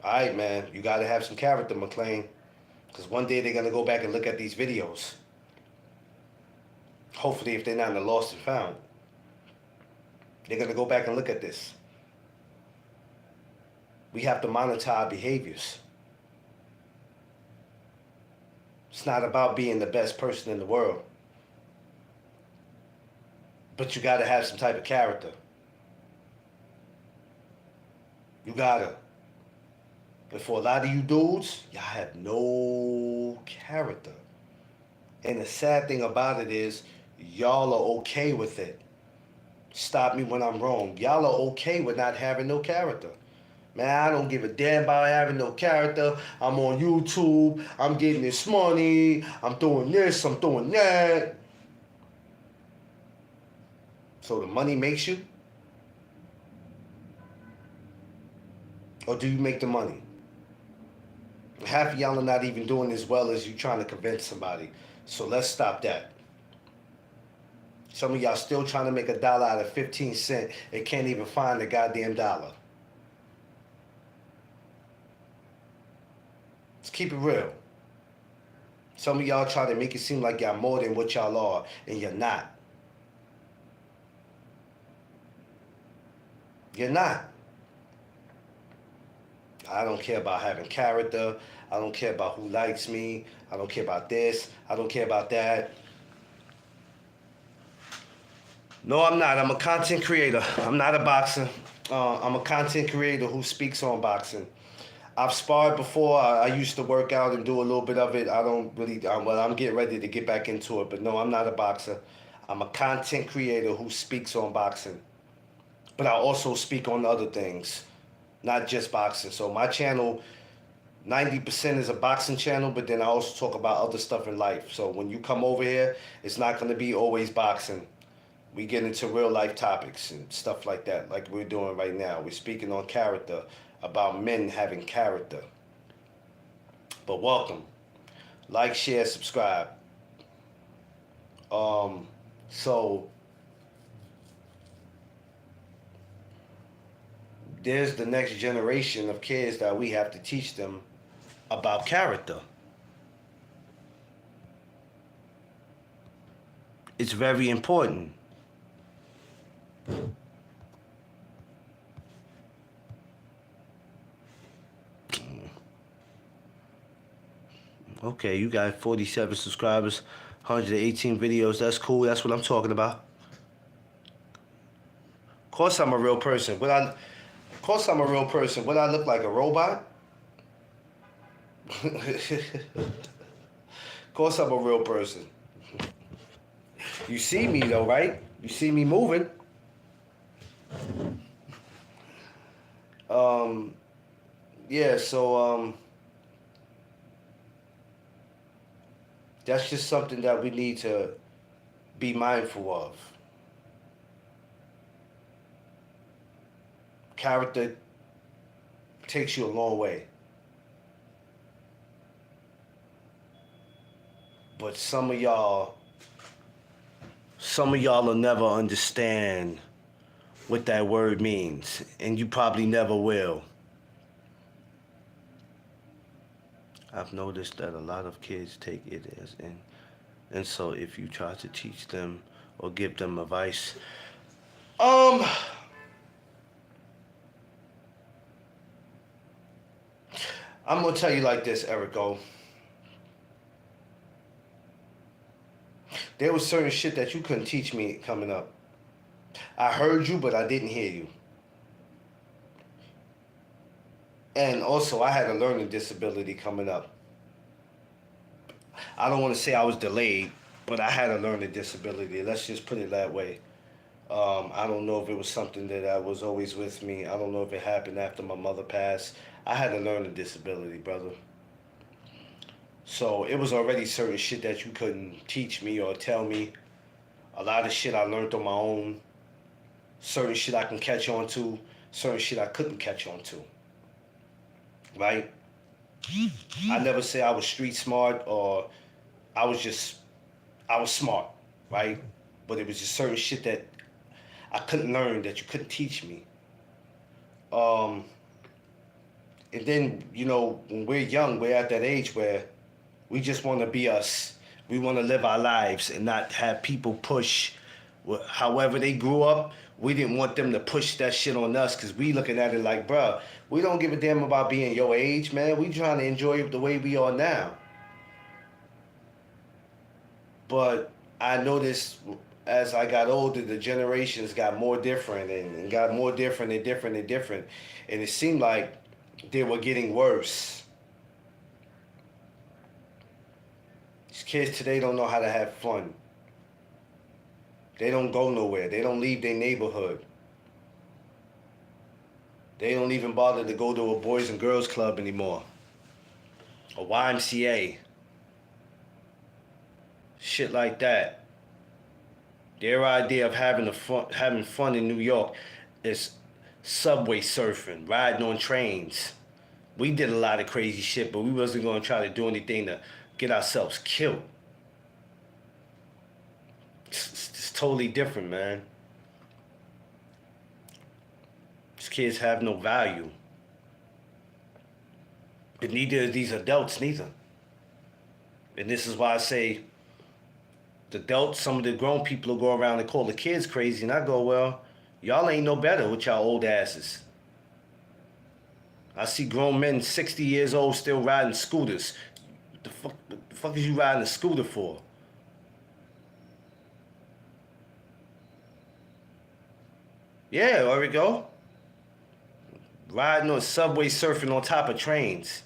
all right, man, you got to have some character, McLean, because one day they're going to go back and look at these videos. Hopefully, if they're not in the lost and found, they're going to go back and look at this. We have to monitor our behaviors. It's not about being the best person in the world, but you got to have some type of character. You gotta. And for a lot of you dudes, y'all have no character. And the sad thing about it is, y'all are okay with it. Stop me when I'm wrong. Y'all are okay with not having no character. Man, I don't give a damn about having no character. I'm on YouTube. I'm getting this money. I'm doing this. I'm doing that. So the money makes you? Or do you make the money? Half of y'all are not even doing as well as you trying to convince somebody. So let's stop that. Some of y'all still trying to make $1 out of 15 cents and can't even find the goddamn dollar. Let's keep it real. Some of y'all try to make it seem like y'all more than what y'all are, and you're not. You're not. I don't care about having character. I don't care about who likes me. I don't care about this. I don't care about that. No, I'm not. I'm a content creator. I'm not a boxer. I'm a content creator who speaks on boxing. I've sparred before. I used to work out and do a little bit of it. I don't really, well, I'm getting ready to get back into it. But no, I'm not a boxer. I'm a content creator who speaks on boxing. But I also speak on other things, not just boxing. So my channel, 90% is a boxing channel, but then I also talk about other stuff in life. So when you come over here, it's not going to be always boxing. We get into real life topics and stuff like that, like we're doing right now. We're speaking on character, about men having character. But welcome. Like, share, subscribe. So there's the next generation of kids that we have to teach them about character. It's very important. Okay, you got 47 subscribers, 118 videos. That's cool. That's what I'm talking about. Of course I'm a real person. Of course I'm a real person. Would I look like a robot? Of course I'm a real person. You see me though, right? You see me moving. Yeah, so that's just something that we need to be mindful of. Character takes you a long way. But some of y'all will never understand what that word means, and you probably never will. I've noticed that a lot of kids take it as an insult if you try to teach them or give them advice. I'm gonna tell you like this, Erico. There was certain shit that you couldn't teach me coming up. I heard you, but I didn't hear you. And also, I had a learning disability coming up. I don't want to say I was delayed, but I had a learning disability. Let's just put it that way. I don't know if it was something that was always with me. I don't know if it happened after my mother passed. I had a learning disability, brother. So it was already certain shit that you couldn't teach me or tell me. A lot of shit I learned on my own. Certain shit I can catch on to. Certain shit I couldn't catch on to. Right? I never say I was street smart or I was just, I was smart. Right? But it was just certain shit that I couldn't learn, that you couldn't teach me. Um, and then, when we're young, we're at that age where we just want to be us. We want to live our lives and not have people push. However they grew up, we didn't want them to push that shit on us because we looking at it like, bruh, we don't give a damn about being your age, man. We trying to enjoy it the way we are now. But I noticed as I got older, the generations got more different and got more different and different and different. And it seemed like they were getting worse. These kids today don't know how to have fun. They don't go nowhere. They don't leave their neighborhood. They don't even bother to go to a Boys and Girls Club anymore. A YMCA. Shit like that. Their idea of having fun in New York is subway surfing, riding on trains. We did a lot of crazy shit, but we wasn't going to try to do anything to get ourselves killed. It's totally different, man. These kids have no value. But neither of these adults, neither. And this is why I say the adults, some of the grown people will go around and call the kids crazy, and I go, well, y'all ain't no better with y'all old asses. I see grown men 60 years old still riding scooters. What the fuck is you riding a scooter for? Yeah, there we go. Riding on subway, surfing on top of trains.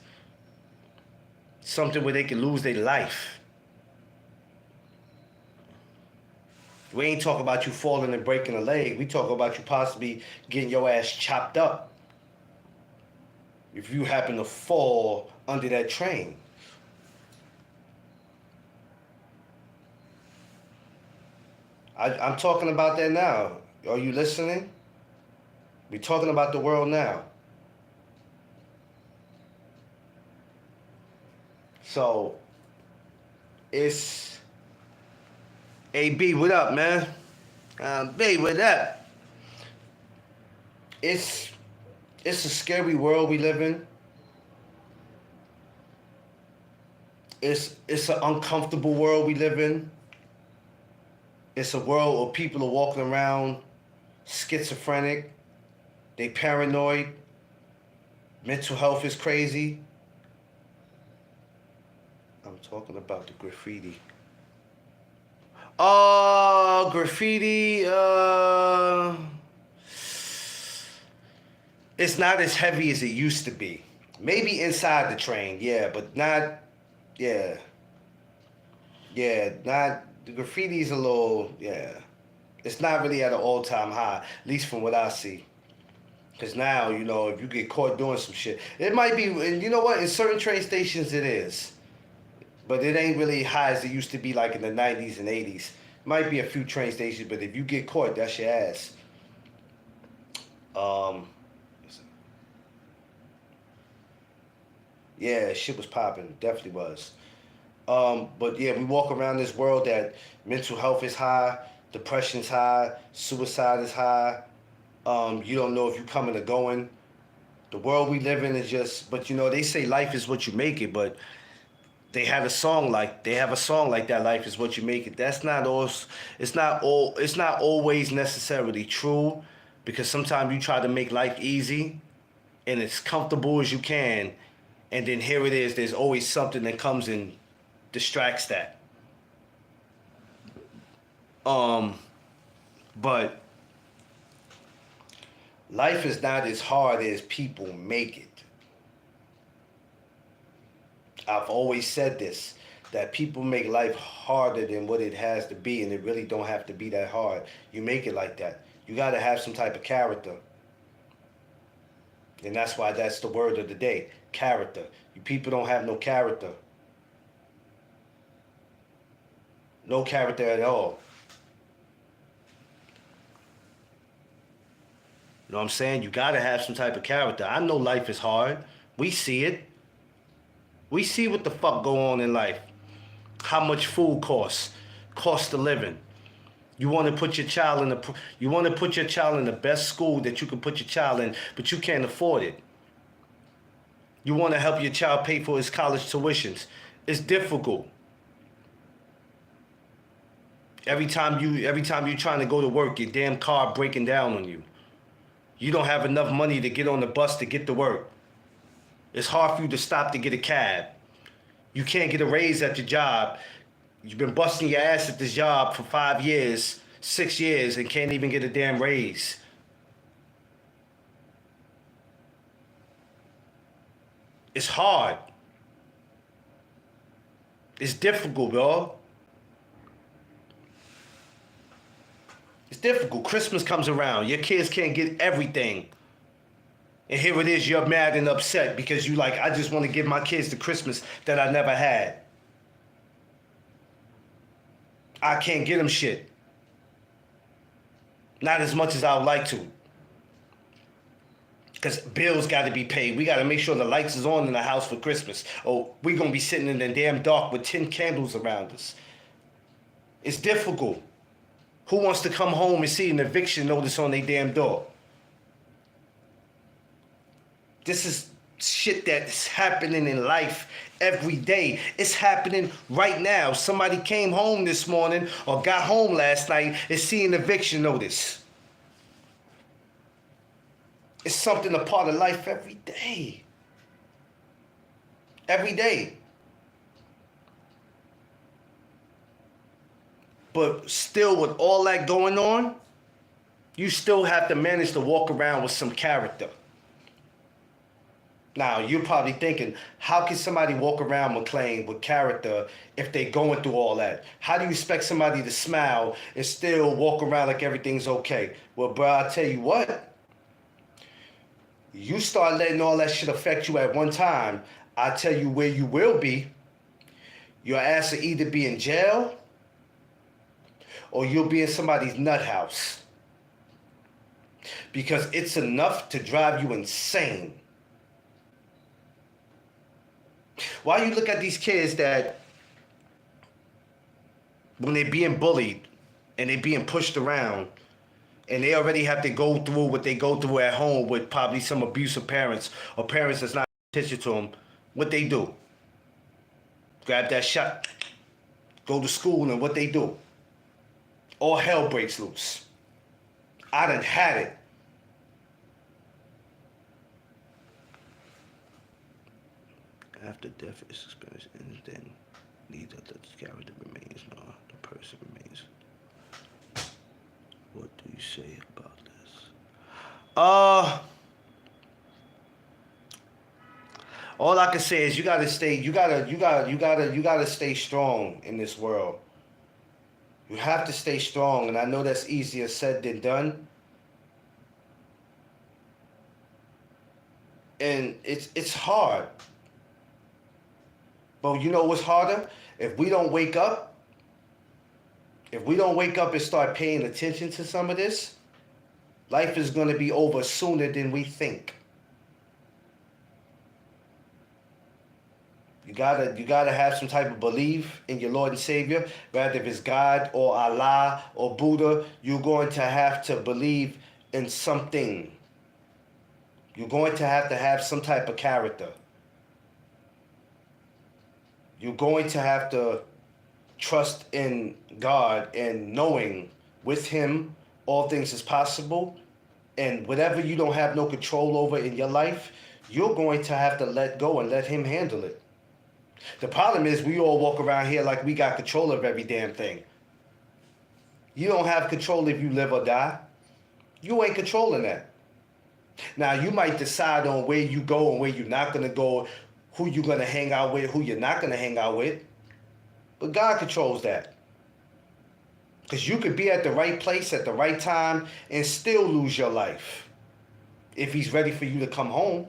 Something where they can lose their life. We ain't talking about you falling and breaking a leg. We talk about you possibly getting your ass chopped up if you happen to fall under that train. I'm talking about that now. Are you listening? We're talking about the world now. So, it's... AB, what up, man? B, what up? It's a scary world we live in. It's an uncomfortable world we live in. It's a world where people are walking around schizophrenic. They paranoid. Mental health is crazy. I'm talking about the graffiti. Graffiti, it's not as heavy as it used to be. Maybe inside the train, yeah, but not, yeah. Yeah, not, the graffiti's a little, yeah. It's not really at an all-time high, at least from what I see. Because now, if you get caught doing some shit, it might be, and you know what, in certain train stations it is. But it ain't really high as it used to be like in the 90s and 80s. Might be a few train stations, but if you get caught, that's your ass. Yeah, shit was popping. Definitely was. But yeah, we walk around this world that mental health is high, depression's high, suicide is high. You don't know if you're coming or going. The world we live in is just, but they say life is what you make it, but they have a song like that, life is what you make it. That's not all, it's not always necessarily true, because sometimes you try to make life easy and as comfortable as you can, and then here it is, there's always something that comes and distracts that. But life is not as hard as people make it. I've always said this. that people make life harder than what it has to be, and it really don't have to be that hard. You make it like that. You got to have some type of character. And that's why that's the word of the day, character. You people don't have no character. No character at all. You know what I'm saying? You got to have some type of character. I know life is hard. We see it. We see what the fuck go on in life. How much food costs. Cost of living. You want to put your child in the best school that you can put your child in, but you can't afford it. You want to help your child pay for his college tuitions. It's difficult. Every time you're trying to go to work, your damn car breaking down on you. You don't have enough money to get on the bus to get to work. It's hard for you to stop to get a cab. You can't get a raise at your job. You've been busting your ass at this job for 5 years, 6 years, and can't even get a damn raise. It's hard. It's difficult, bro. It's difficult. Christmas comes around. Your kids can't get everything. And here it is, you're mad and upset because you like, I just want to give my kids the Christmas that I never had. I can't get them shit. Not as much as I would like to. Because bills got to be paid. We got to make sure the lights is on in the house for Christmas. Or we're going to be sitting in the damn dark with 10 candles around us. It's difficult. Who wants to come home and see an eviction notice on their damn door? This is shit that's happening in life every day. It's happening right now. Somebody came home this morning or got home last night and seeing an eviction notice. It's something a part of life every day. Every day. But still, with all that going on, you still have to manage to walk around with some character. Now, you're probably thinking, how can somebody walk around, McLean, with character if they're going through all that? How do you expect somebody to smile and still walk around like everything's okay? Well, bro, I'll tell you what. You start letting all that shit affect you at one time, I'll tell you where you will be. Your ass will either be in jail or you'll be in somebody's nut house. Because it's enough to drive you insane. Why you look at these kids that when they're being bullied and they're being pushed around and they already have to go through what they go through at home with probably some abusive parents or parents that's not paying attention to them, what they do? Grab that shot, go to school, and what they do? All hell breaks loose. I done had it. After death is experienced, and then neither the character remains nor the person remains. What do you say about this? All I can say is you gotta stay strong in this world. You have to stay strong, and I know that's easier said than done. And it's hard. But you know what's harder? If we don't wake up and start paying attention to some of this, life is going to be over sooner than we think. You gotta have some type of belief in your Lord and Savior, whether if it's God or Allah or Buddha. You're going to have to believe in something. You're going to have some type of character. You're going to have to trust in God and knowing with Him all things is possible. And whatever you don't have no control over in your life, you're going to have to let go and let Him handle it. The problem is we all walk around here like we got control of every damn thing. You don't have control if you live or die. You ain't controlling that. Now, you might decide on where you go and where you're not going to go, who you're going to hang out with, who you're not going to hang out with. But God controls that. Because you could be at the right place at the right time and still lose your life if he's ready for you to come home.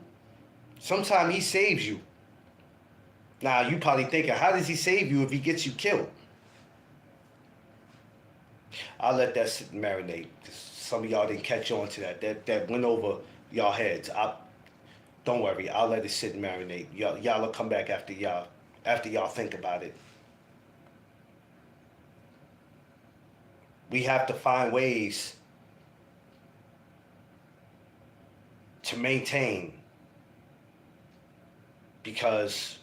Sometimes he saves you. Now, you probably thinking, how does he save you if he gets you killed? I'll let that sit and marinate. Some of y'all didn't catch on to that. That went over y'all heads. Don't worry. I'll let it sit and marinate. Y'all will come back after y'all think about it. We have to find ways to maintain, because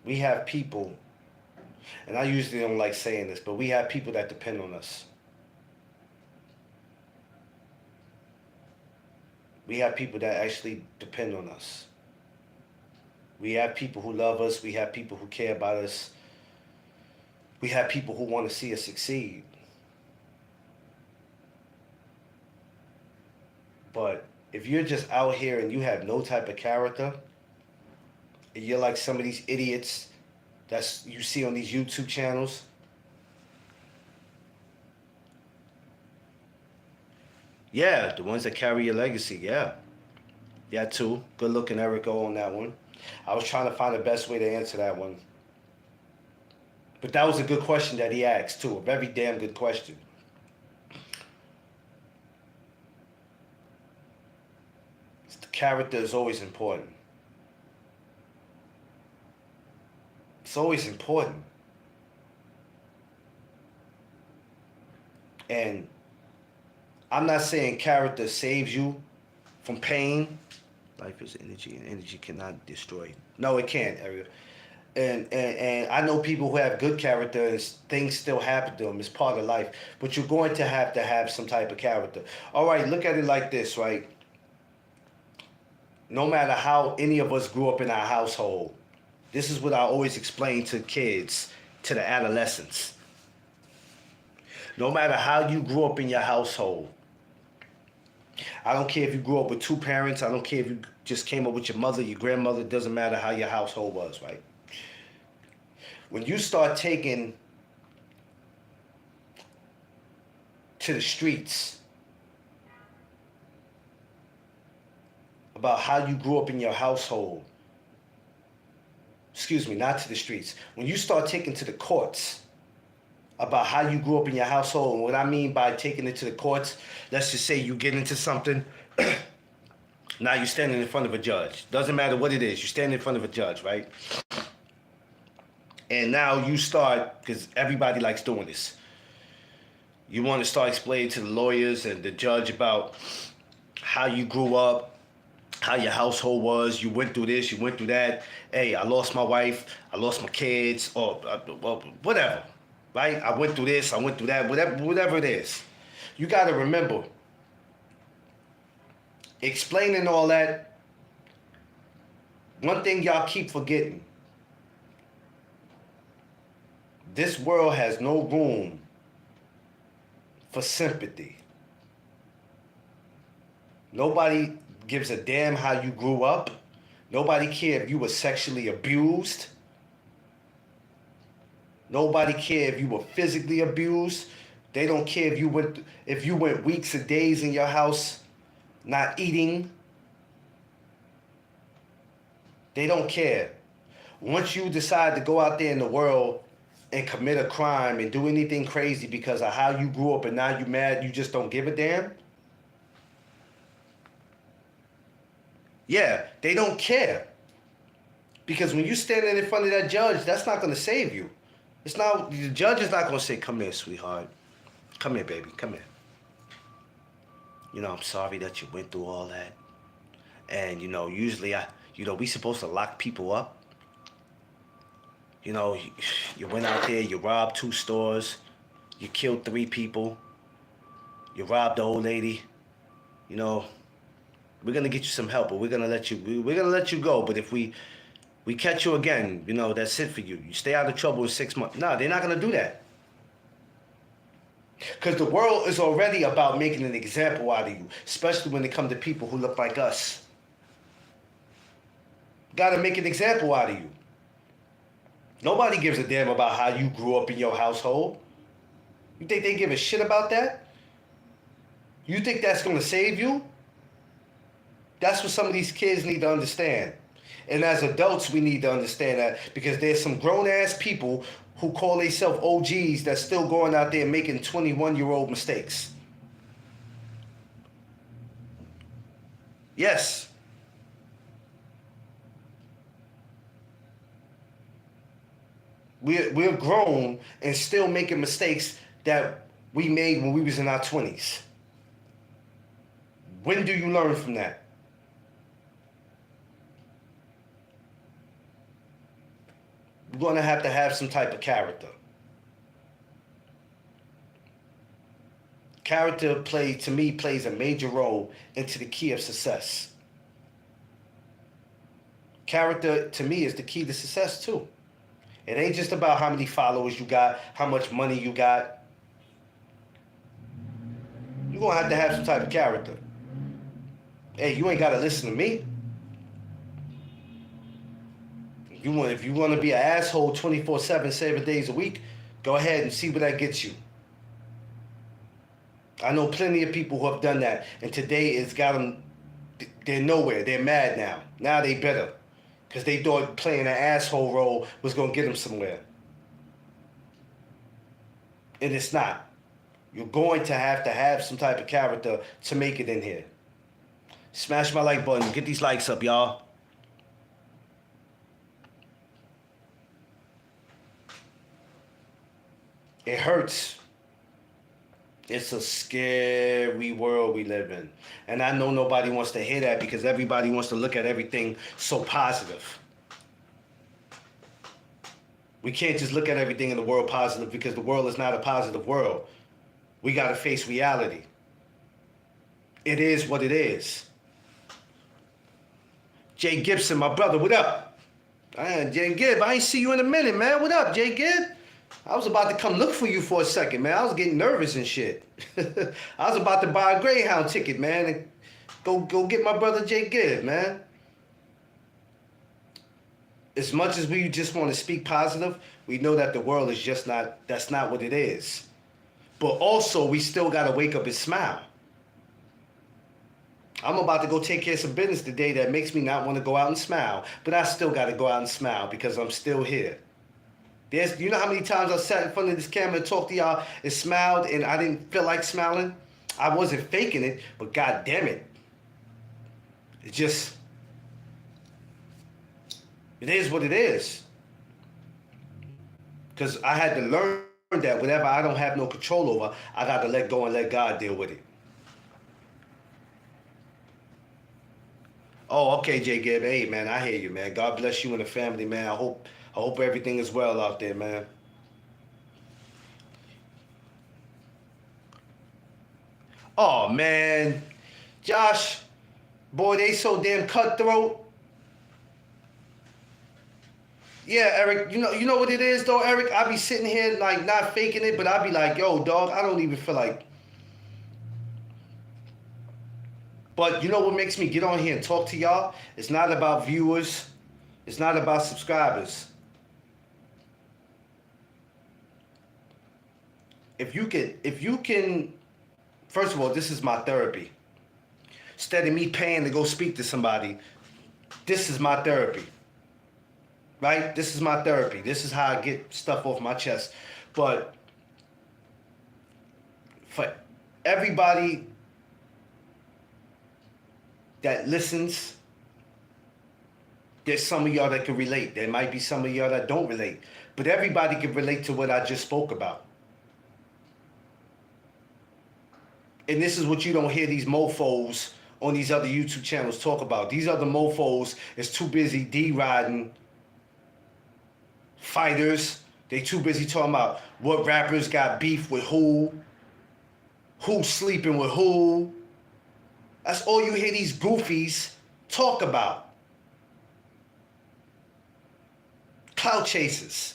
we have people, and I usually don't like saying this, but we have people that depend on us. We have people that actually depend on us. We have people who love us. We have people who care about us. We have people who want to see us succeed. But if you're just out here and you have no type of character, and you're like some of these idiots that you see on these YouTube channels, yeah, the ones that carry your legacy, yeah. Yeah, too. Good looking, Erico, on that one. I was trying to find the best way to answer that one. But that was a good question that he asked, too. A very damn good question. The character is always important. It's always important. And I'm not saying character saves you from pain. Life is energy, and energy cannot destroy. No, it can't, Ariel. And I know people who have good character and things still happen to them. It's part of life. But you're going to have some type of character. All right, look at it like this, right? No matter how any of us grew up in our household, this is what I always explain to kids, to the adolescents. No matter how you grew up in your household, I don't care if you grew up with two parents. I don't care if you just came up with your mother, your grandmother. It doesn't matter how your household was, right? When you start taking to the streets about how you grew up in your household, excuse me, not to the streets. When you start taking to the courts about how you grew up in your household, and what I mean by taking it to the courts, let's just say you get into something, now you're standing in front of a judge. Doesn't matter what it is, you're standing in front of a judge, right? And now you start, because everybody likes doing this, you want to start explaining to the lawyers and the judge about how you grew up, how your household was, you went through this, you went through that. Hey, I lost my wife, I lost my kids, or well, whatever, right? I went through this, I went through that, whatever it is. You got to remember, explaining all that, one thing y'all keep forgetting, this world has no room for sympathy. Nobody gives a damn how you grew up. Nobody cares if you were sexually abused. Nobody cares if you were physically abused. They don't care if you went weeks or days in your house not eating. They don't care. Once you decide to go out there in the world and commit a crime and do anything crazy because of how you grew up and now you're mad, you just don't give a damn. Yeah, they don't care. Because when you're standing in front of that judge, that's not going to save you. It's not, the judge is not going to say, come here, sweetheart. Come here, baby, come here. You know, I'm sorry that you went through all that. And, you know, usually, we supposed to lock people up. You know, you went out there, you robbed 2 stores, you killed 3 people, you robbed the old lady. You know, we're gonna get you some help, but we're gonna let you go. But if we catch you again, you know, that's it for you. You stay out of trouble in 6 months. No, they're not gonna do that. Because the world is already about making an example out of you, especially when it comes to people who look like us. Gotta make an example out of you. Nobody gives a damn about how you grew up in your household. You think they give a shit about that? You think that's going to save you? That's what some of these kids need to understand. And as adults, we need to understand that because there's some grown-ass people who call themselves OGs that's still going out there making 21-year-old mistakes. Yes. We're grown and still making mistakes that we made when we was in our 20s. When do you learn from that? You're going to have some type of character. Character to me plays a major role into the key of success. Character to me is the key to success too. It ain't just about how many followers you got, how much money you got. You're going to have some type of character. Hey, you ain't got to listen to me. If you want to be an asshole 24/7, 7 days a week, go ahead and see where that gets you. I know plenty of people who have done that, and today it's got them, they're nowhere. They're mad now. Now they better. Because they thought playing an asshole role was going to get them somewhere. And it's not. You're going to have some type of character to make it in here. Smash my like button. Get these likes up, y'all. It hurts. It's a scary world we live in. And I know nobody wants to hear that because everybody wants to look at everything so positive. We can't just look at everything in the world positive because the world is not a positive world. We got to face reality. It is what it is. Jay Gibson, my brother, what up? Jay Gibb, I ain't see you in a minute, man. What up, Jay Gibb? I was about to come look for you for a second, man. I was getting nervous and shit. I was about to buy a Greyhound ticket, man, and go get my brother Jay Gibb, man. As much as we just want to speak positive, we know that the world is just not, that's not what it is. But also, we still got to wake up and smile. I'm about to go take care of some business today that makes me not want to go out and smile. But I still got to go out and smile because I'm still here. You know how many times I sat in front of this camera and talked to y'all and smiled and I didn't feel like smiling? I wasn't faking it, but god damn it. It is what it is. Because I had to learn that whatever I don't have no control over, I got to let go and let God deal with it. Oh, okay, Jay Gibb. Hey, man, I hear you, man. God bless you and the family, man. I hope everything is well out there, man. Oh, man. Josh, boy, they so damn cutthroat. Yeah, Eric, you know what it is, though, Eric? I be sitting here, like, not faking it, but I be like, yo, dog, I don't even feel like... But you know what makes me get on here and talk to y'all? It's not about viewers. It's not about subscribers. If you can, first of all, this is my therapy. Instead of me paying to go speak to somebody, this is my therapy. Right? This is my therapy. This is how I get stuff off my chest. But for everybody that listens, there's some of y'all that can relate. There might be some of y'all that don't relate. But everybody can relate to what I just spoke about. And this is what you don't hear these mofos on these other YouTube channels talk about. These other mofos is too busy deriding fighters. They too busy talking about what rappers got beef with who's sleeping with who. That's all you hear these goofies talk about. Clout chasers.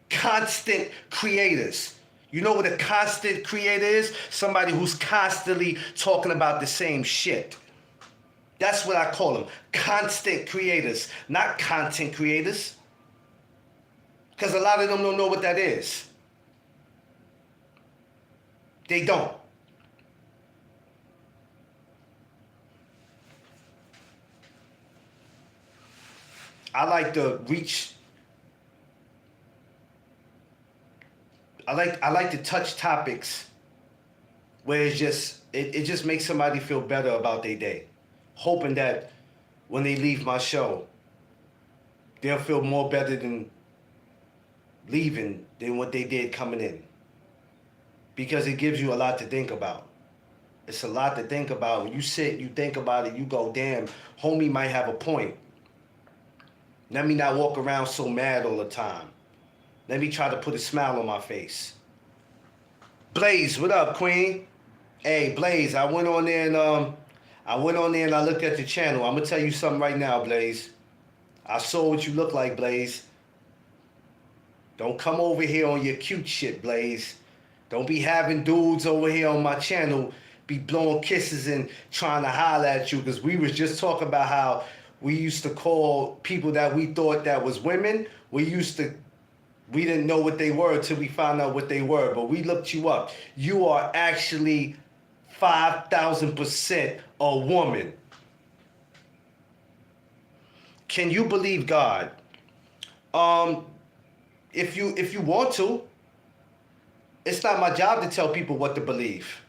Constant creators. You know what a constant creator is? Somebody who's constantly talking about the same shit. That's what I call them. Constant creators, not content creators. Because a lot of them don't know what that is. They don't. I like to reach. I like to touch topics where it's just it just makes somebody feel better about their day, hoping that when they leave my show, they'll feel more better than leaving than what they did coming in. Because it gives you a lot to think about. It's a lot to think about. When you sit, you think about it, you go, damn, homie might have a point. Let me not walk around so mad all the time. Let me try to put a smile on my face. Blaze, what up, Queen? Hey, Blaze, I went on there and I looked at the channel. I'm gonna tell you something right now, Blaze. I saw what you look like, Blaze. Don't come over here on your cute shit, Blaze. Don't be having dudes over here on my channel be blowing kisses and trying to holler at you, because we was just talking about how we used to call people that we thought that was women. We didn't know what they were until we found out what they were, but we looked you up. You are actually 5,000% a woman. Can you believe God? If you want to, it's not my job to tell people what to believe.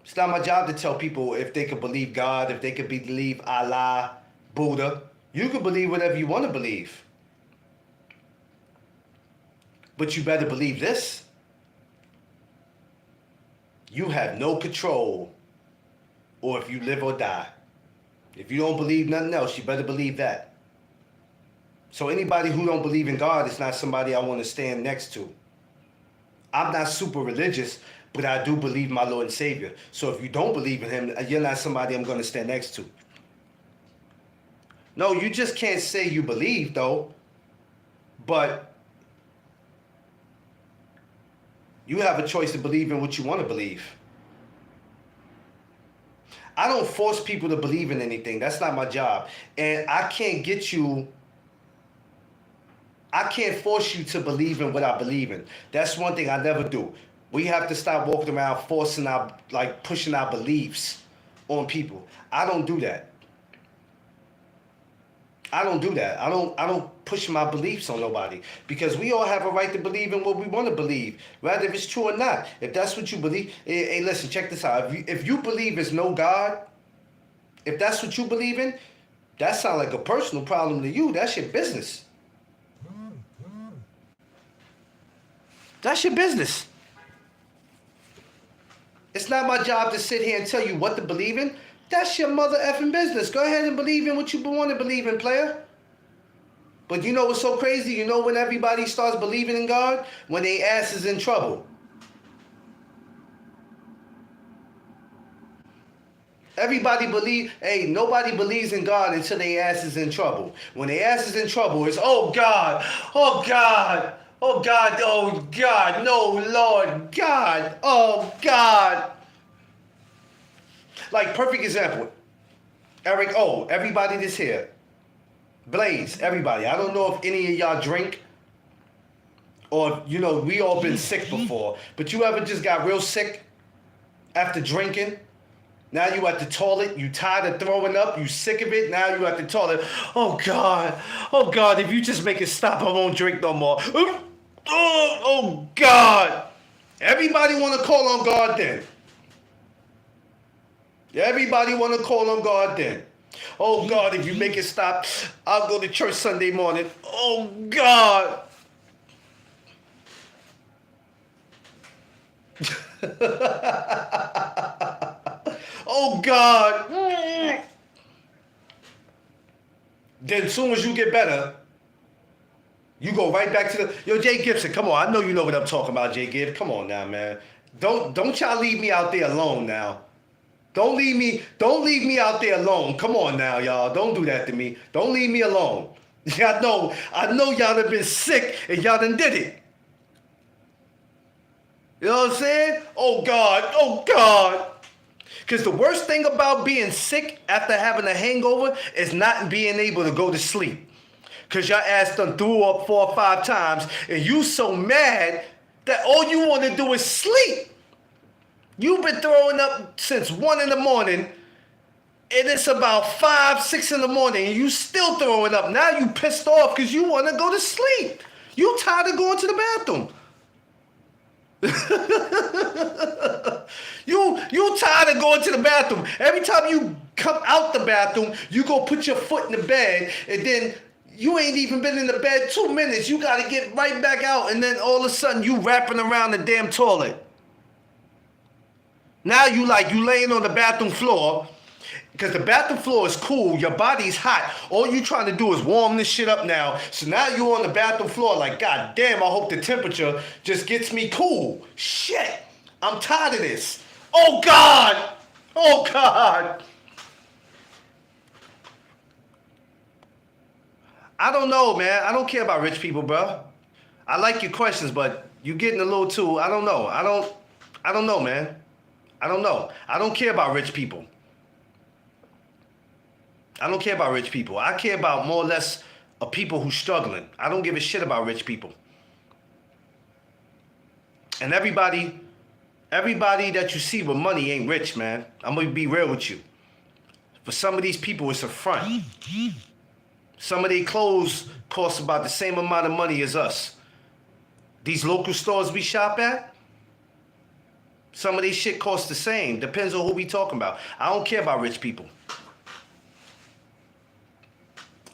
It's not my job to tell people if they could believe God, if they could believe Allah, Buddha. You can believe whatever you want to believe. But you better believe this. You have no control, or if you live or die. If you don't believe nothing else, you better believe that. So anybody who don't believe in God is not somebody I want to stand next to. I'm not super religious, but I do believe my Lord and Savior. So if you don't believe in him, you're not somebody I'm going to stand next to. No, you just can't say you believe, though. But you have a choice to believe in what you want to believe. I don't force people to believe in anything. That's not my job. And I can't force you to believe in what I believe in. That's one thing I never do. We have to stop walking around pushing our beliefs on people. I don't do that. I don't push my beliefs on nobody, because we all have a right to believe in what we want to believe, whether if it's true or not. If that's what you believe, hey, listen, check this out. If you believe there's no God, if that's what you believe in, that sounds like a personal problem to you. That's your business. That's your business. It's not my job to sit here and tell you what to believe in. That's your mother effing business. Go ahead and believe in what you want to believe in, player. But you know what's so crazy? You know when everybody starts believing in God? When they ass is in trouble. Nobody believes in God until they ass is in trouble. When they ass is in trouble, it's, oh God, oh God, oh God, oh God, no, Lord, God, oh God. Like, perfect example. Eric O, everybody that's here. Blaze, everybody. I don't know if any of y'all drink, or, we all been sick before. But you ever just got real sick after drinking? Now you at the toilet, you tired of throwing up, you sick of it, now you at the toilet. Oh God, if you just make it stop, I won't drink no more. Oh God. Everybody want to call on God then. Everybody want to call on God then. Oh God, if you make it stop, I'll go to church Sunday morning. Oh God. Oh God. Then as soon as you get better, you go right back to yo, Jay Gibson, come on. I know you know what I'm talking about, Jay Gibb. Come on now, man. Don't y'all leave me out there alone now. Don't leave me out there alone. Come on now, y'all. Don't do that to me. Don't leave me alone. I know y'all have been sick and y'all done did it. You know what I'm saying? Oh God. Because the worst thing about being sick after having a hangover is not being able to go to sleep. Because your ass done threw up 4 or 5 times, and you so mad that all you want to do is sleep. You've been throwing up since 1 in the morning, and it's about 5, 6 in the morning, and you still throwing up. Now you pissed off because you want to go to sleep. You tired of going to the bathroom. You tired of going to the bathroom. Every time you come out the bathroom, you go put your foot in the bed, and then you ain't even been in the bed 2 minutes. You got to get right back out, and then all of a sudden you wrapping around the damn toilet. Now you laying on the bathroom floor, because the bathroom floor is cool, your body's hot. All you trying to do is warm this shit up now. So now you on the bathroom floor like, God damn, I hope the temperature just gets me cool. Shit, I'm tired of this. Oh God, oh God. I don't know, man. I don't care about rich people, bro. I like your questions, but you getting a little too, I don't know. I don't know, man. I don't know. I don't care about rich people. I don't care about rich people. I care about more or less of people who's struggling. I don't give a shit about rich people. And everybody that you see with money ain't rich, man. I'm going to be real with you. For some of these people, it's a front. Some of their clothes cost about the same amount of money as us. These local stores we shop at, some of these shit costs the same. Depends on who we talking about. I don't care about rich people.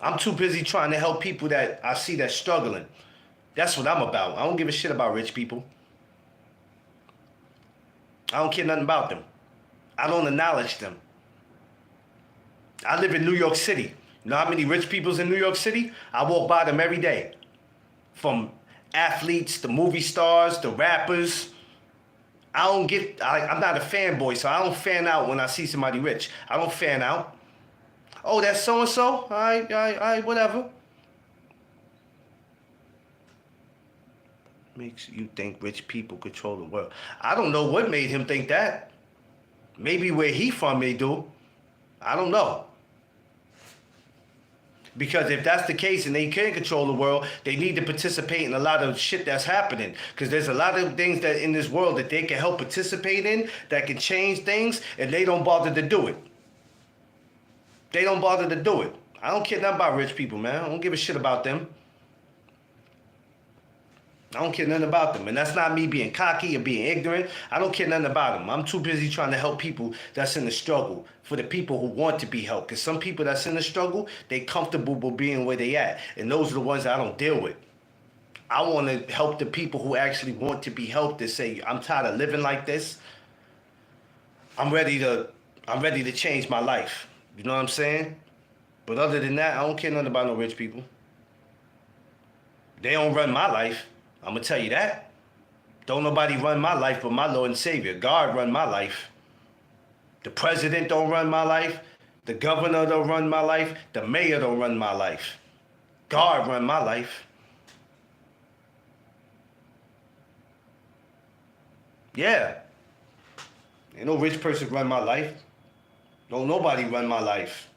I'm too busy trying to help people that I see that's struggling. That's what I'm about. I don't give a shit about rich people. I don't care nothing about them. I don't acknowledge them. I live in New York City. You know how many rich people's in New York City? I walk by them every day. From athletes, to movie stars, to rappers. I'm not a fanboy, so I don't fan out when I see somebody rich. I don't fan out. Oh, that's so-and-so? All right, whatever. Makes you think rich people control the world. I don't know what made him think that. Maybe where he from they do. I don't know. Because if that's the case and they can control the world, they need to participate in a lot of shit that's happening. Because there's a lot of things that in this world that they can help participate in, that can change things, and they don't bother to do it. They don't bother to do it. I don't care nothing about rich people, man. I don't give a shit about them. I don't care nothing about them. And that's not me being cocky or being ignorant. I don't care nothing about them. I'm too busy trying to help people that's in the struggle, for the people who want to be helped. Because some people that's in the struggle, they comfortable with being where they at. And those are the ones I don't deal with. I want to help the people who actually want to be helped and say, I'm tired of living like this. I'm ready to change my life. You know what I'm saying? But other than that, I don't care nothing about no rich people. They don't run my life. I'm going to tell you that. Don't nobody run my life but my Lord and Savior. God run my life. The president don't run my life. The governor don't run my life. The mayor don't run my life. God run my life. Yeah. Ain't no rich person run my life. Don't nobody run my life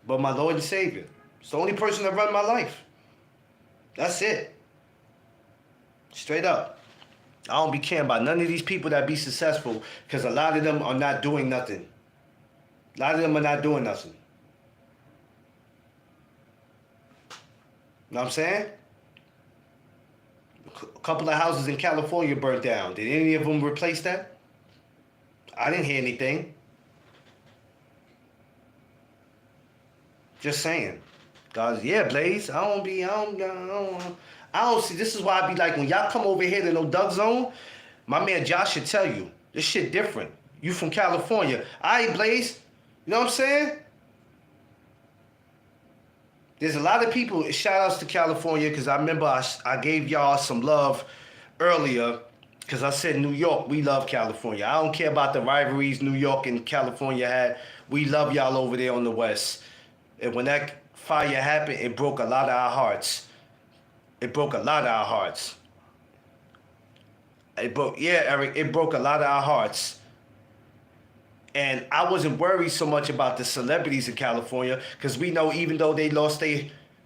but my Lord and Savior. It's the only person that run my life. That's it. Straight up. I don't be caring about none of these people that be successful, because a lot of them are not doing nothing. A lot of them are not doing nothing. You know what I'm saying? A couple of houses in California burnt down. Did any of them replace that? I didn't hear anything. Just saying. Guys, yeah, Blaze. I don't see. This is why I be like, when y'all come over here to no Doug Zone, my man Josh should tell you, this shit different. You from California. All right, Blaze. You know what I'm saying? There's a lot of people, shout outs to California, because I remember I gave y'all some love earlier, because I said New York, we love California. I don't care about the rivalries New York and California had. We love y'all over there on the West. And when that fire happened, it broke a lot of our hearts. It broke a lot of our hearts. Eric, it broke a lot of our hearts. And I wasn't worried so much about the celebrities in California, because we know even though they lost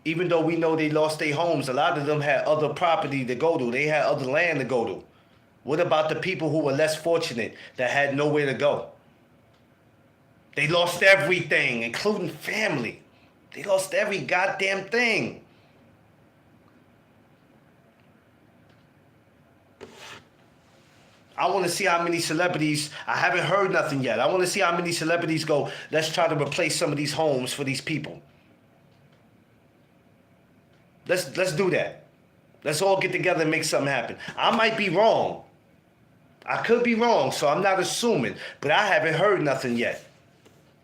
Even though we know they lost their homes, a lot of them had other property to go to. They had other land to go to. What about the people who were less fortunate that had nowhere to go? They lost everything, including family. They lost every goddamn thing. I want to see how many celebrities, I haven't heard nothing yet. I want to see how many celebrities go, let's try to replace some of these homes for these people. Let's do that. Let's all get together and make something happen. I might be wrong. I could be wrong, so I'm not assuming. But I haven't heard nothing yet.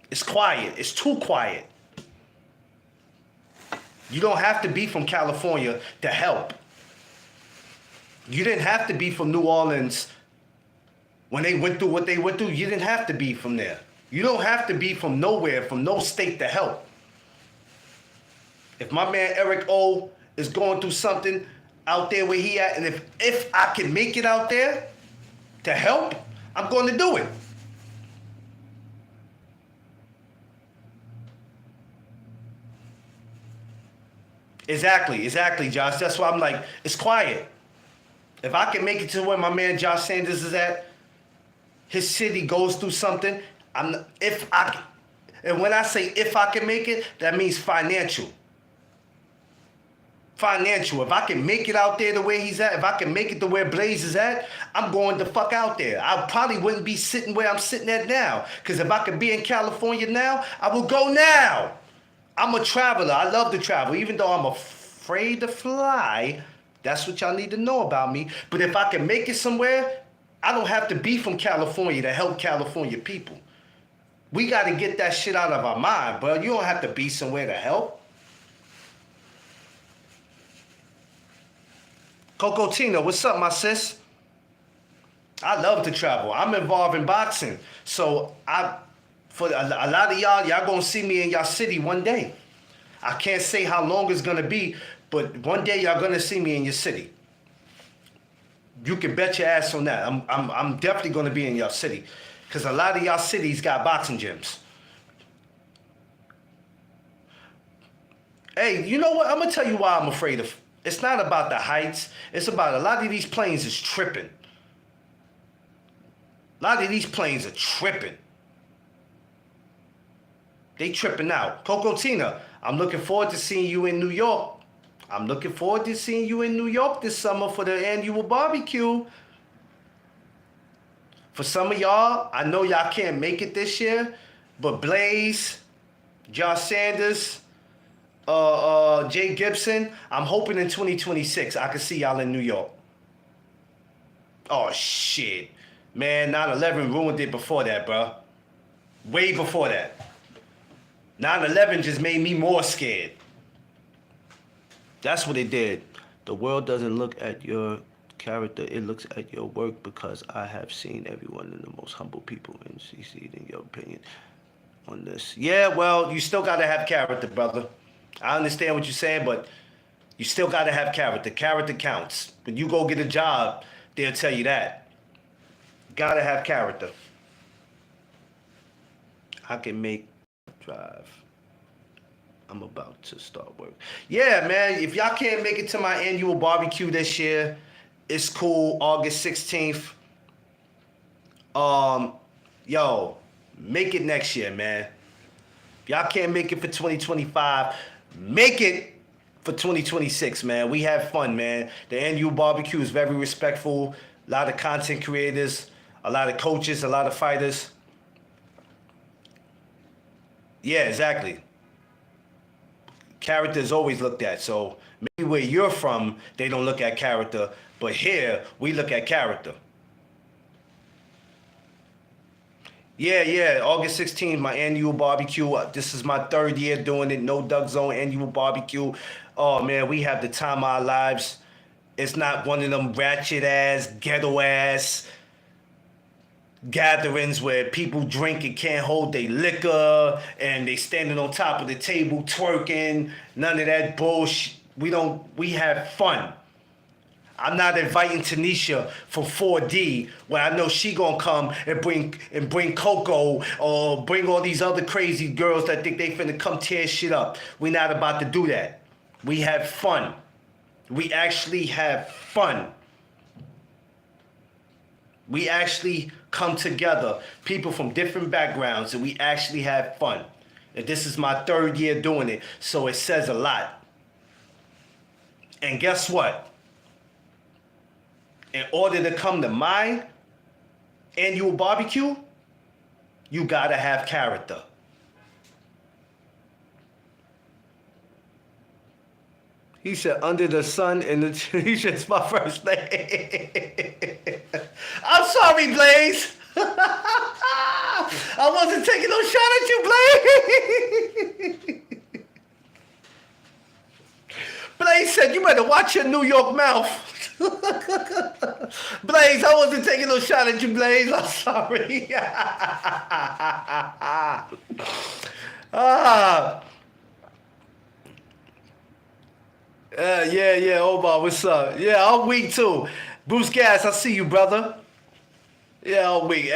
It's quiet. It's too quiet. You don't have to be from California to help. You didn't have to be from New Orleans when they went through what they went through. You didn't have to be from there. You don't have to be from nowhere, from no state to help. If my man Eric O is going through something out there where he at, and if I can make it out there to help, I'm going to do it. Exactly, Josh. That's why I'm like, it's quiet. If I can make it to where my man Josh Sanders is at, his city goes through something, and when I say if I can make it, that means financial. Financial. If I can make it out there the way he's at, if I can make it to where Blaze is at, I'm going the fuck out there. I probably wouldn't be sitting where I'm sitting at now. Because if I could be in California now, I will go now. I'm a traveler. I love to travel. Even though I'm afraid to fly, that's what y'all need to know about me. But if I can make it somewhere, I don't have to be from California to help California people. We got to get that shit out of our mind, bro. You don't have to be somewhere to help. Coco Tina, what's up, my sis? I love to travel. I'm involved in boxing. So for a lot of y'all gonna see me in y'all city one day. I can't say how long it's gonna be, but one day y'all gonna see me in your city. You can bet your ass on that. I'm definitely gonna be in y'all city. Because a lot of y'all cities got boxing gyms. Hey, you know what? I'm gonna tell you why I'm afraid of. It's not about the heights. It's about a lot of these planes is tripping. A lot of these planes are tripping. They tripping out. Coco Tina, I'm looking forward to seeing you in New York. I'm looking forward to seeing you in New York this summer for the annual barbecue. For some of y'all, I know y'all can't make it this year, but Blaze, Josh Sanders, Jay Gibson, I'm hoping in 2026 I can see y'all in New York. Oh, shit. Man, 9/11 ruined it before that, bro. Way before that. 9/11 just made me more scared. That's what it did. The world doesn't look at your character, it looks at your work, because I have seen everyone in the most humble people and CC'd in your opinion on this. Yeah, well, you still got to have character, brother. I understand what you're saying, but you still got to have character. Character counts. When you go get a job, they'll tell you that. Got to have character. I can make drive. I'm about to start work. Yeah, man, if y'all can't make it to my annual barbecue this year, it's cool. August 16th. Yo, make it next year, man. If y'all can't make it for 2025, make it for 2026, man. We have fun, man. The annual barbecue is very respectful. A lot of content creators, a lot of coaches, a lot of fighters. Yeah, exactly. Character is always looked at. So maybe where you're from, they don't look at character. But here, we look at character. Yeah, August 16th, my annual barbecue. This is my 3rd year doing it. No Doug Zone annual barbecue. Oh, man, we have the time of our lives. It's not one of them ratchet-ass, ghetto-ass gatherings where people drink and can't hold their liquor and they standing on top of the table twerking. None of that bullshit. We have fun. I'm not inviting Tanisha from 4D where I know she gonna come and bring Coco or bring all these other crazy girls that think they finna come tear shit up. We not about to do that. We have fun. We actually have fun. We actually come together, people from different backgrounds, and we actually have fun. And this is my 3rd year doing it, so it says a lot. And guess what? In order to come to my annual barbecue, you gotta have character. He said, under the sun, and he said, it's my first name. I'm sorry, Blaze. I wasn't taking no shot at you, Blaze. Blaze said, you better watch your New York mouth. Blaze, I wasn't taking no shot at you, Blaze. I'm sorry. Yeah, Omar, what's up? Yeah, I'm weak too. Bruce Gas, I see you, brother. Yeah, I'm weak.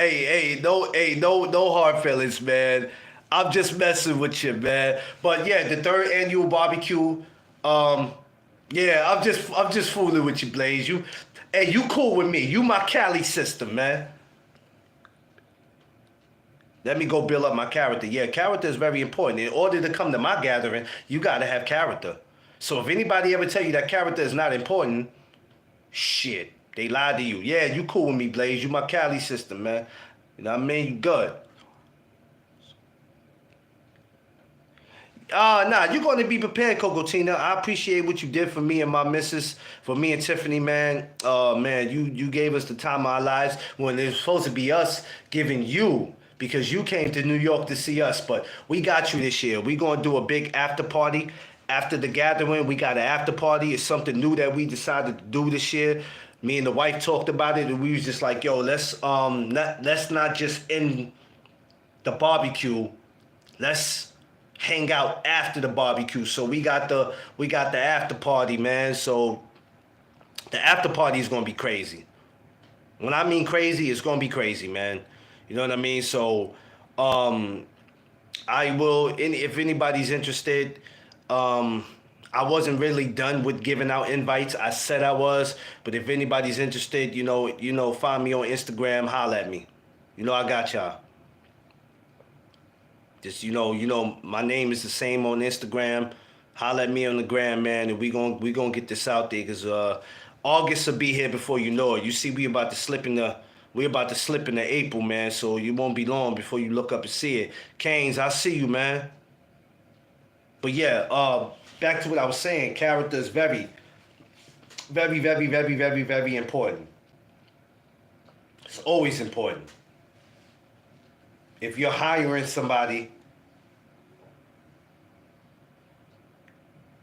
No hard feelings, man. I'm just messing with you, man. But yeah, the 3rd annual barbecue. Yeah, I'm just fooling with you, Blaze. You cool with me. You my Cali sister, man. Let me go build up my character. Yeah, character is very important. In order to come to my gathering, you gotta have character. So if anybody ever tell you that character is not important, shit, they lied to you. Yeah, you cool with me, Blaze. You my Cali sister, man. You know what I mean? You good. Nah, you're going to be prepared, Coco Tina. I appreciate what you did for me and my missus, for me and Tiffany, man. Man, you gave us the time of our lives when it was supposed to be us giving you, because you came to New York to see us. But we got you this year. We're going to do a big after party. After the gathering, we got an after party. It's something new that we decided to do this year. Me and the wife talked about it, and we was just like, yo, let's not just end the barbecue. Let's hang out after the barbecue. So we got the after party, man. So the after party is gonna be crazy. When I mean crazy, it's gonna be crazy, man. You know what I mean? So I will, if anybody's interested. I wasn't really done with giving out invites. I said I was, but if anybody's interested, you know, find me on Instagram, holla at me. You know, I got y'all. Just you know, my name is the same on Instagram. Holla at me on the gram, man, and we gonna get this out there, because August will be here before you know it. You see, we about to slip into April, man. So you won't be long before you look up and see it. Canes, I see you, man. But yeah, back to what I was saying. Character is very, very, very, very, very, very important. It's always important. If you're hiring somebody,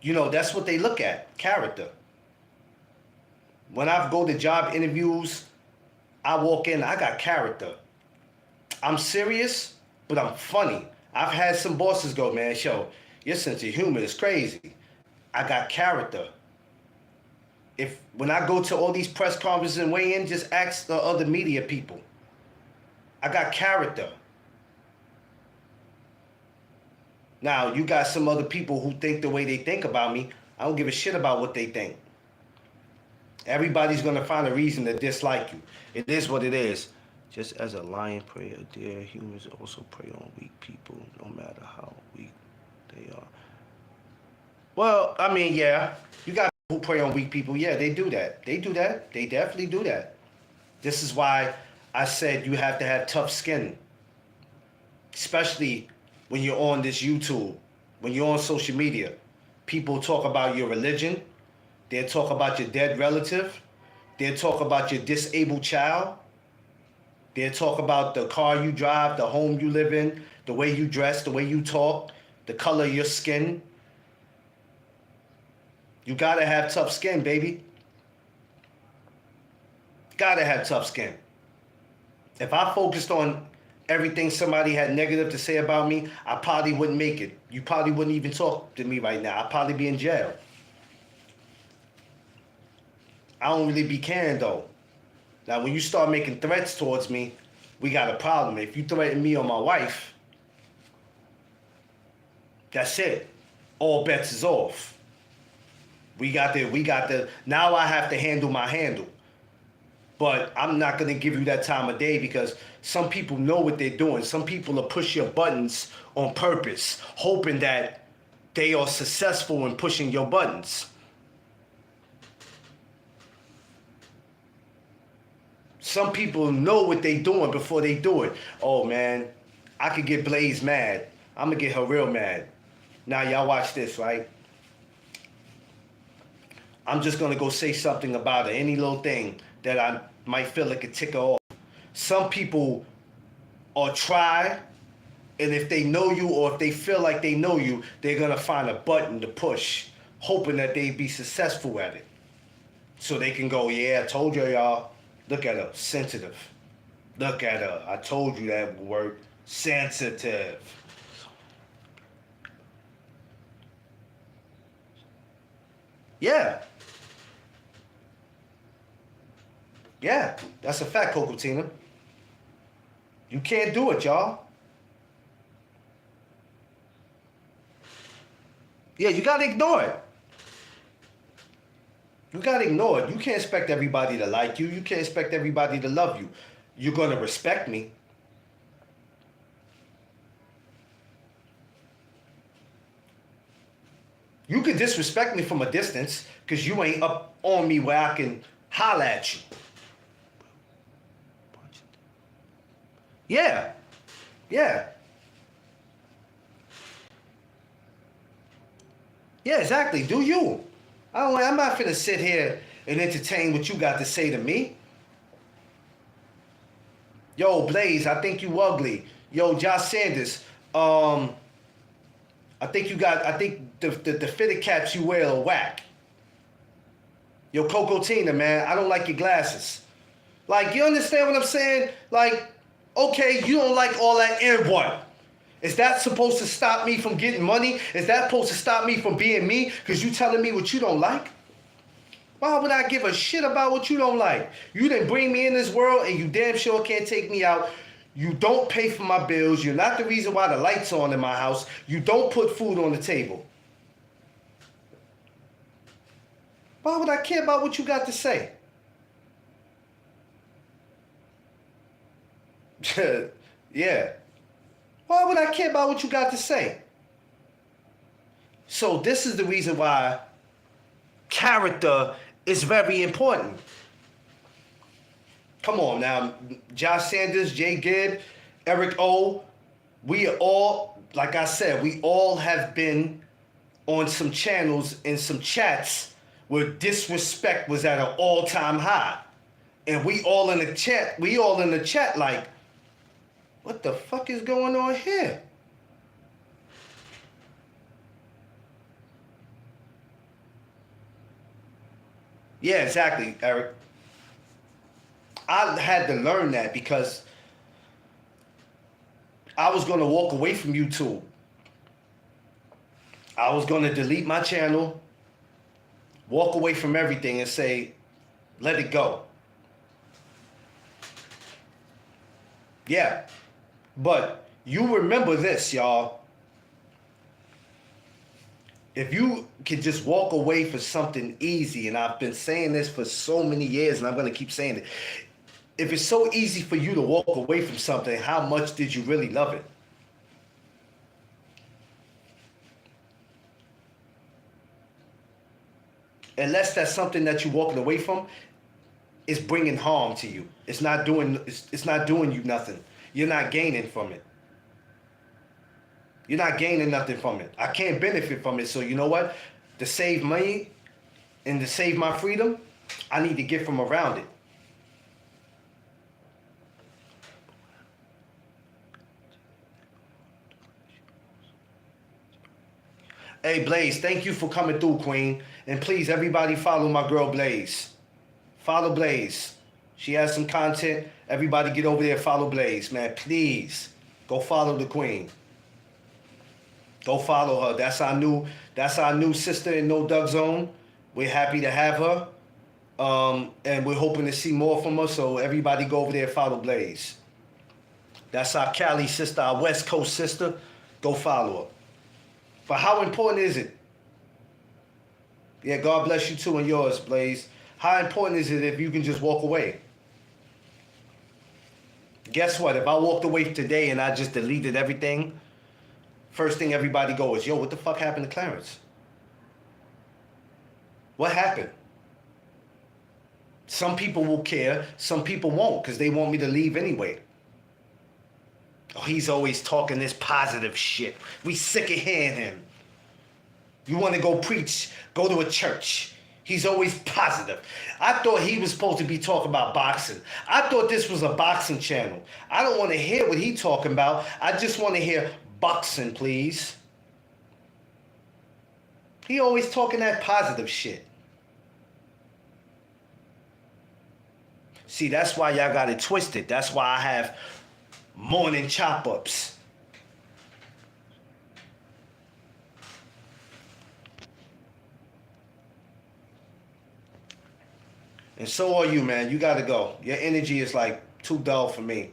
you know, that's what they look at, character. When I go to job interviews, I walk in, I got character. I'm serious, but I'm funny. I've had some bosses go, man, yo, your sense of humor is crazy. I got character. When I go to all these press conferences and weigh in, just ask the other media people. I got character. Now, you got some other people who think the way they think about me. I don't give a shit about what they think. Everybody's going to find a reason to dislike you. It is what it is. Just as a lion prey a deer, humans also prey on weak people, no matter how weak they are. Well, I mean, yeah. You got people who prey on weak people. Yeah, they do that. They do that. They definitely do that. This is why I said you have to have tough skin. Especially when you're on this YouTube, when you're on social media. People talk about your religion. They'll talk about your dead relative. They'll talk about your disabled child. They'll talk about the car you drive, the home you live in, the way you dress, the way you talk, the color of your skin. You gotta have tough skin, baby. Gotta have tough skin. If I focused on everything somebody had negative to say about me, I probably wouldn't make it. You probably wouldn't even talk to me right now. I'd probably be in jail. I don't really be caring though. Now, when you start making threats towards me, we got a problem. If you threaten me or my wife, that's it. All bets is off. Now I have to handle my handle. But I'm not going to give you that time of day because some people know what they're doing. Some people will push your buttons on purpose, hoping that they are successful in pushing your buttons. Some people know what they're doing before they do it. Oh, man, I could get Blaze mad. I'm going to get her real mad. Now, y'all watch this, right? I'm just going to go say something about it, any little thing that I might feel like it tick her off. Some people are try, and if they know you or if they feel like they know you, they're going to find a button to push, hoping that they be successful at it. So they can go, yeah, I told you, y'all. Look at her, sensitive. Look at her. I told you that word, sensitive. Yeah. Yeah, that's a fact, Coco Tina. You can't do it, y'all. Yeah, you gotta ignore it. You gotta ignore it. You can't expect everybody to like you. You can't expect everybody to love you. You're gonna respect me. You can disrespect me from a distance because you ain't up on me where I can holler at you. Yeah. Yeah. Yeah, exactly. Do you? I'm not finna sit here and entertain what you got to say to me. Yo, Blaze, I think you ugly. Yo, Josh Sanders, I think the fitted caps you wear are whack. Yo, Coco Tina, man, I don't like your glasses. Like, you understand what I'm saying? Like, okay, you don't like all that, and what? Is that supposed to stop me from getting money? Is that supposed to stop me from being me? Because you telling me what you don't like? Why would I give a shit about what you don't like? You didn't bring me in this world and you damn sure can't take me out. You don't pay for my bills. You're not the reason why the lights on in my house. You don't put food on the table. Why would I care about what you got to say? Yeah. Why would I care about what you got to say? So this is the reason why character is very important. Come on now, Josh Sanders, Jay Gibb, Eric O. We are all, like I said, we all have been on some channels and some chats where disrespect was at an all-time high. And we all in the chat like, what the fuck is going on here? Yeah, exactly, Eric. I had to learn that because I was going to walk away from YouTube. I was going to delete my channel, walk away from everything and say, let it go. Yeah. But you remember this, y'all. If you could just walk away for something easy, and I've been saying this for so many years, and I'm going to keep saying it. If it's so easy for you to walk away from something, how much did you really love it? Unless that's something that you're walking away from, it's bringing harm to you. It's not doing you nothing. You're not gaining from it. You're not gaining nothing from it. I can't benefit from it. So you know what? To save money and to save my freedom, I need to get from around it. Hey, Blaze, thank you for coming through, Queen. And please, everybody follow my girl, Blaze. Follow Blaze. She has some content. Everybody get over there, follow Blaze, man. Please, go follow the Queen. Go follow her. That's our new sister in No Doug Zone. We're happy to have her. And we're hoping to see more from her. So everybody go over there and follow Blaze. That's our Cali sister, our West Coast sister. Go follow her. But how important is it? Yeah, God bless you too and yours, Blaze. How important is it if you can just walk away? Guess what? If I walked away today and I just deleted everything, first thing everybody goes, yo, what the fuck happened to Clarence? What happened? Some people will care, some people won't, because they want me to leave anyway. Oh, he's always talking this positive shit. We sick of hearing him. You want to go preach, go to a church. He's always positive. I thought he was supposed to be talking about boxing. I thought this was a boxing channel. I don't want to hear what he's talking about. I just want to hear boxing, please. He always talking that positive shit. See, that's why y'all got it twisted. That's why I have morning chop-ups. And so are you, man. You gotta go. Your energy is like too dull for me.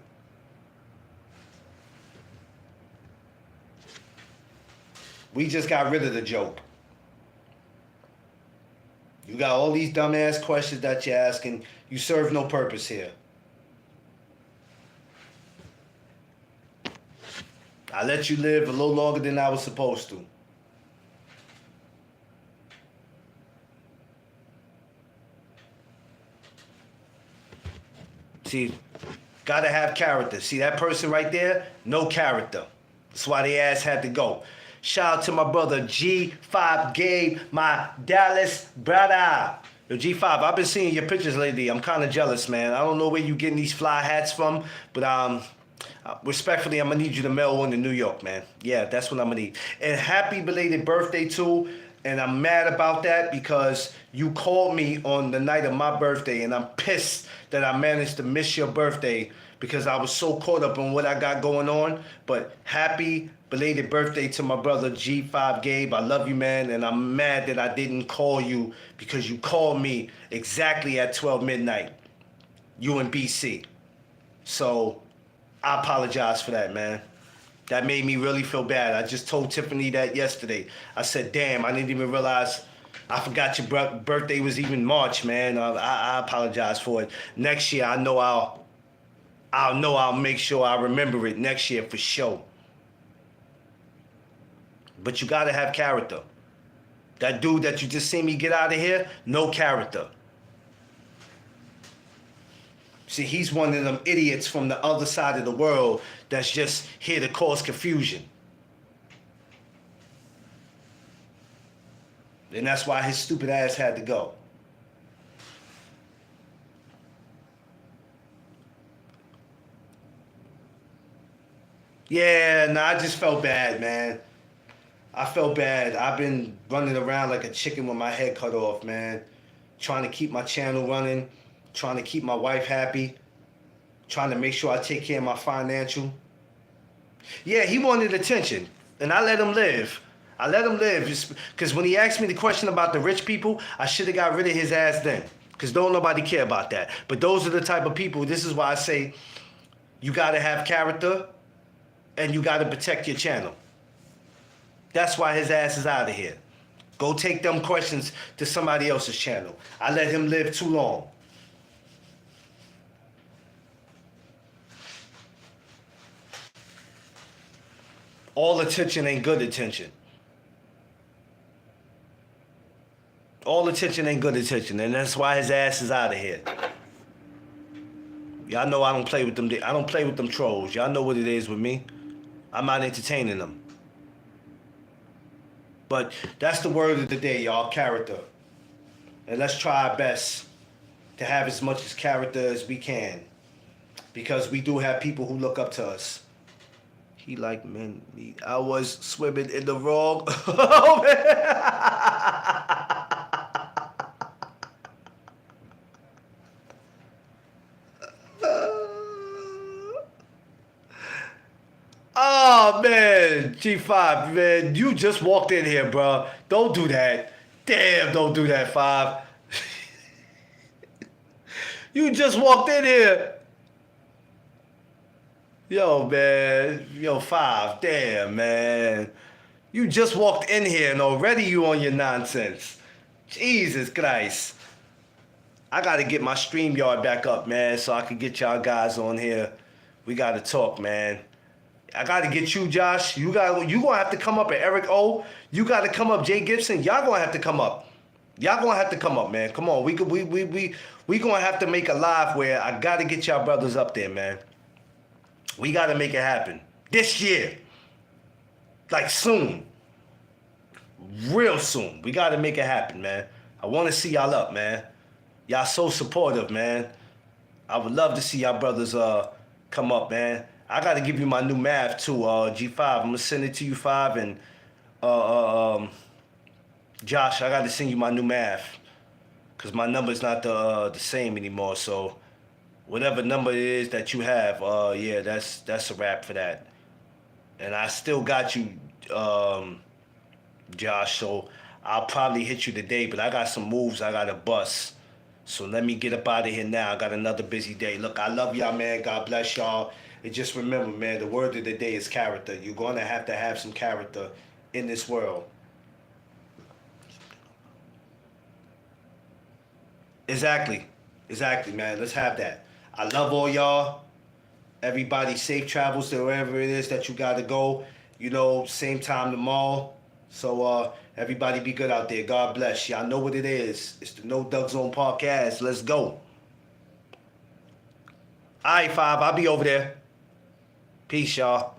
We just got rid of the joke. You got all these dumbass questions that you're asking. You serve no purpose here. I let you live a little longer than I was supposed to. See, gotta have character. See that person right there? No character. That's why the ass had to go. Shout out to my brother G5 Gabe, my Dallas brother. Yo, G5, I've been seeing your pictures lately. I'm kind of jealous, man. I don't know where you getting these fly hats from, but respectfully, I'm gonna need you to mail one to New York, man. Yeah, that's what I'm gonna need. And happy belated birthday too. And I'm mad about that because you called me on the night of my birthday, and I'm pissed that I managed to miss your birthday because I was so caught up on what I got going on. But happy belated birthday to my brother G5 Gabe. I love you, man, and I'm mad that I didn't call you because you called me exactly at 12 midnight. You in BC. So I apologize for that, man. That made me really feel bad. I just told Tiffany that yesterday. I said, damn, I didn't even realize I forgot your birthday was even March, man. I apologize for it. Next year, I know I'll make sure I remember it next year for sure. But you gotta have character. That dude that you just seen me get out of here, no character. See, he's one of them idiots from the other side of the world that's just here to cause confusion. And that's why his stupid ass had to go. Yeah, nah, I just felt bad, man. I felt bad. I've been running around like a chicken with my head cut off, man. Trying to keep my channel running. Trying to keep my wife happy, trying to make sure I take care of my financial. Yeah, he wanted attention, and I let him live. I let him live, because when he asked me the question about the rich people, I should have got rid of his ass then, because don't nobody care about that. But those are the type of people, this is why I say, you gotta have character, and you gotta protect your channel. That's why his ass is out of here. Go take them questions to somebody else's channel. I let him live too long. All attention ain't good attention. All attention ain't good attention, and that's why his ass is out of here. Y'all know I don't play with them. I don't play with them trolls. Y'all know what it is with me. I'm not entertaining them. But that's the word of the day, y'all. Character. And let's try our best to have as much as character as we can, because we do have people who look up to us. He like men. I was swimming in the wrong. Oh, man. Oh, man. G5, man. You just walked in here, bro. Don't do that. Damn, don't do that, 5. You just walked in here. Yo, man. Yo, 5. Damn, man. You just walked in here and already you on your nonsense. Jesus Christ. I gotta get my StreamYard back up, man, so I can get y'all guys on here. We gotta talk, man. I gotta get you, Josh. You gonna have to come up, and Eric O. You gotta come up, Jay Gibson. Y'all gonna have to come up. Y'all gonna have to come up, man. Come on, we gonna have to make a live where I gotta get y'all brothers up there, man. We gotta make it happen this year, like soon, real soon. We gotta make it happen, man. I want to see y'all up, man. Y'all so supportive, man. I would love to see y'all brothers come up, man. I gotta give you my new math too, G5. I'm gonna send it to you, 5, and Josh, I gotta send you my new math, cause my number's not the same anymore. So whatever number it is that you have, yeah, that's a wrap for that. And I still got you, Josh. So I'll probably hit you today, but I got some moves I gotta bust. So let me get up out of here now. I got another busy day. Look, I love y'all, man. God bless y'all. And just remember, man, the word of the day is character. You're going to have some character in this world. Exactly, man. Let's have that. I love all y'all. Everybody, safe travels to wherever it is that you got to go. You know, same time tomorrow. So everybody be good out there. God bless. Y'all know what it is. It's the No Doug Zone podcast. Let's go. All right, 5. I'll be over there. Peace, y'all.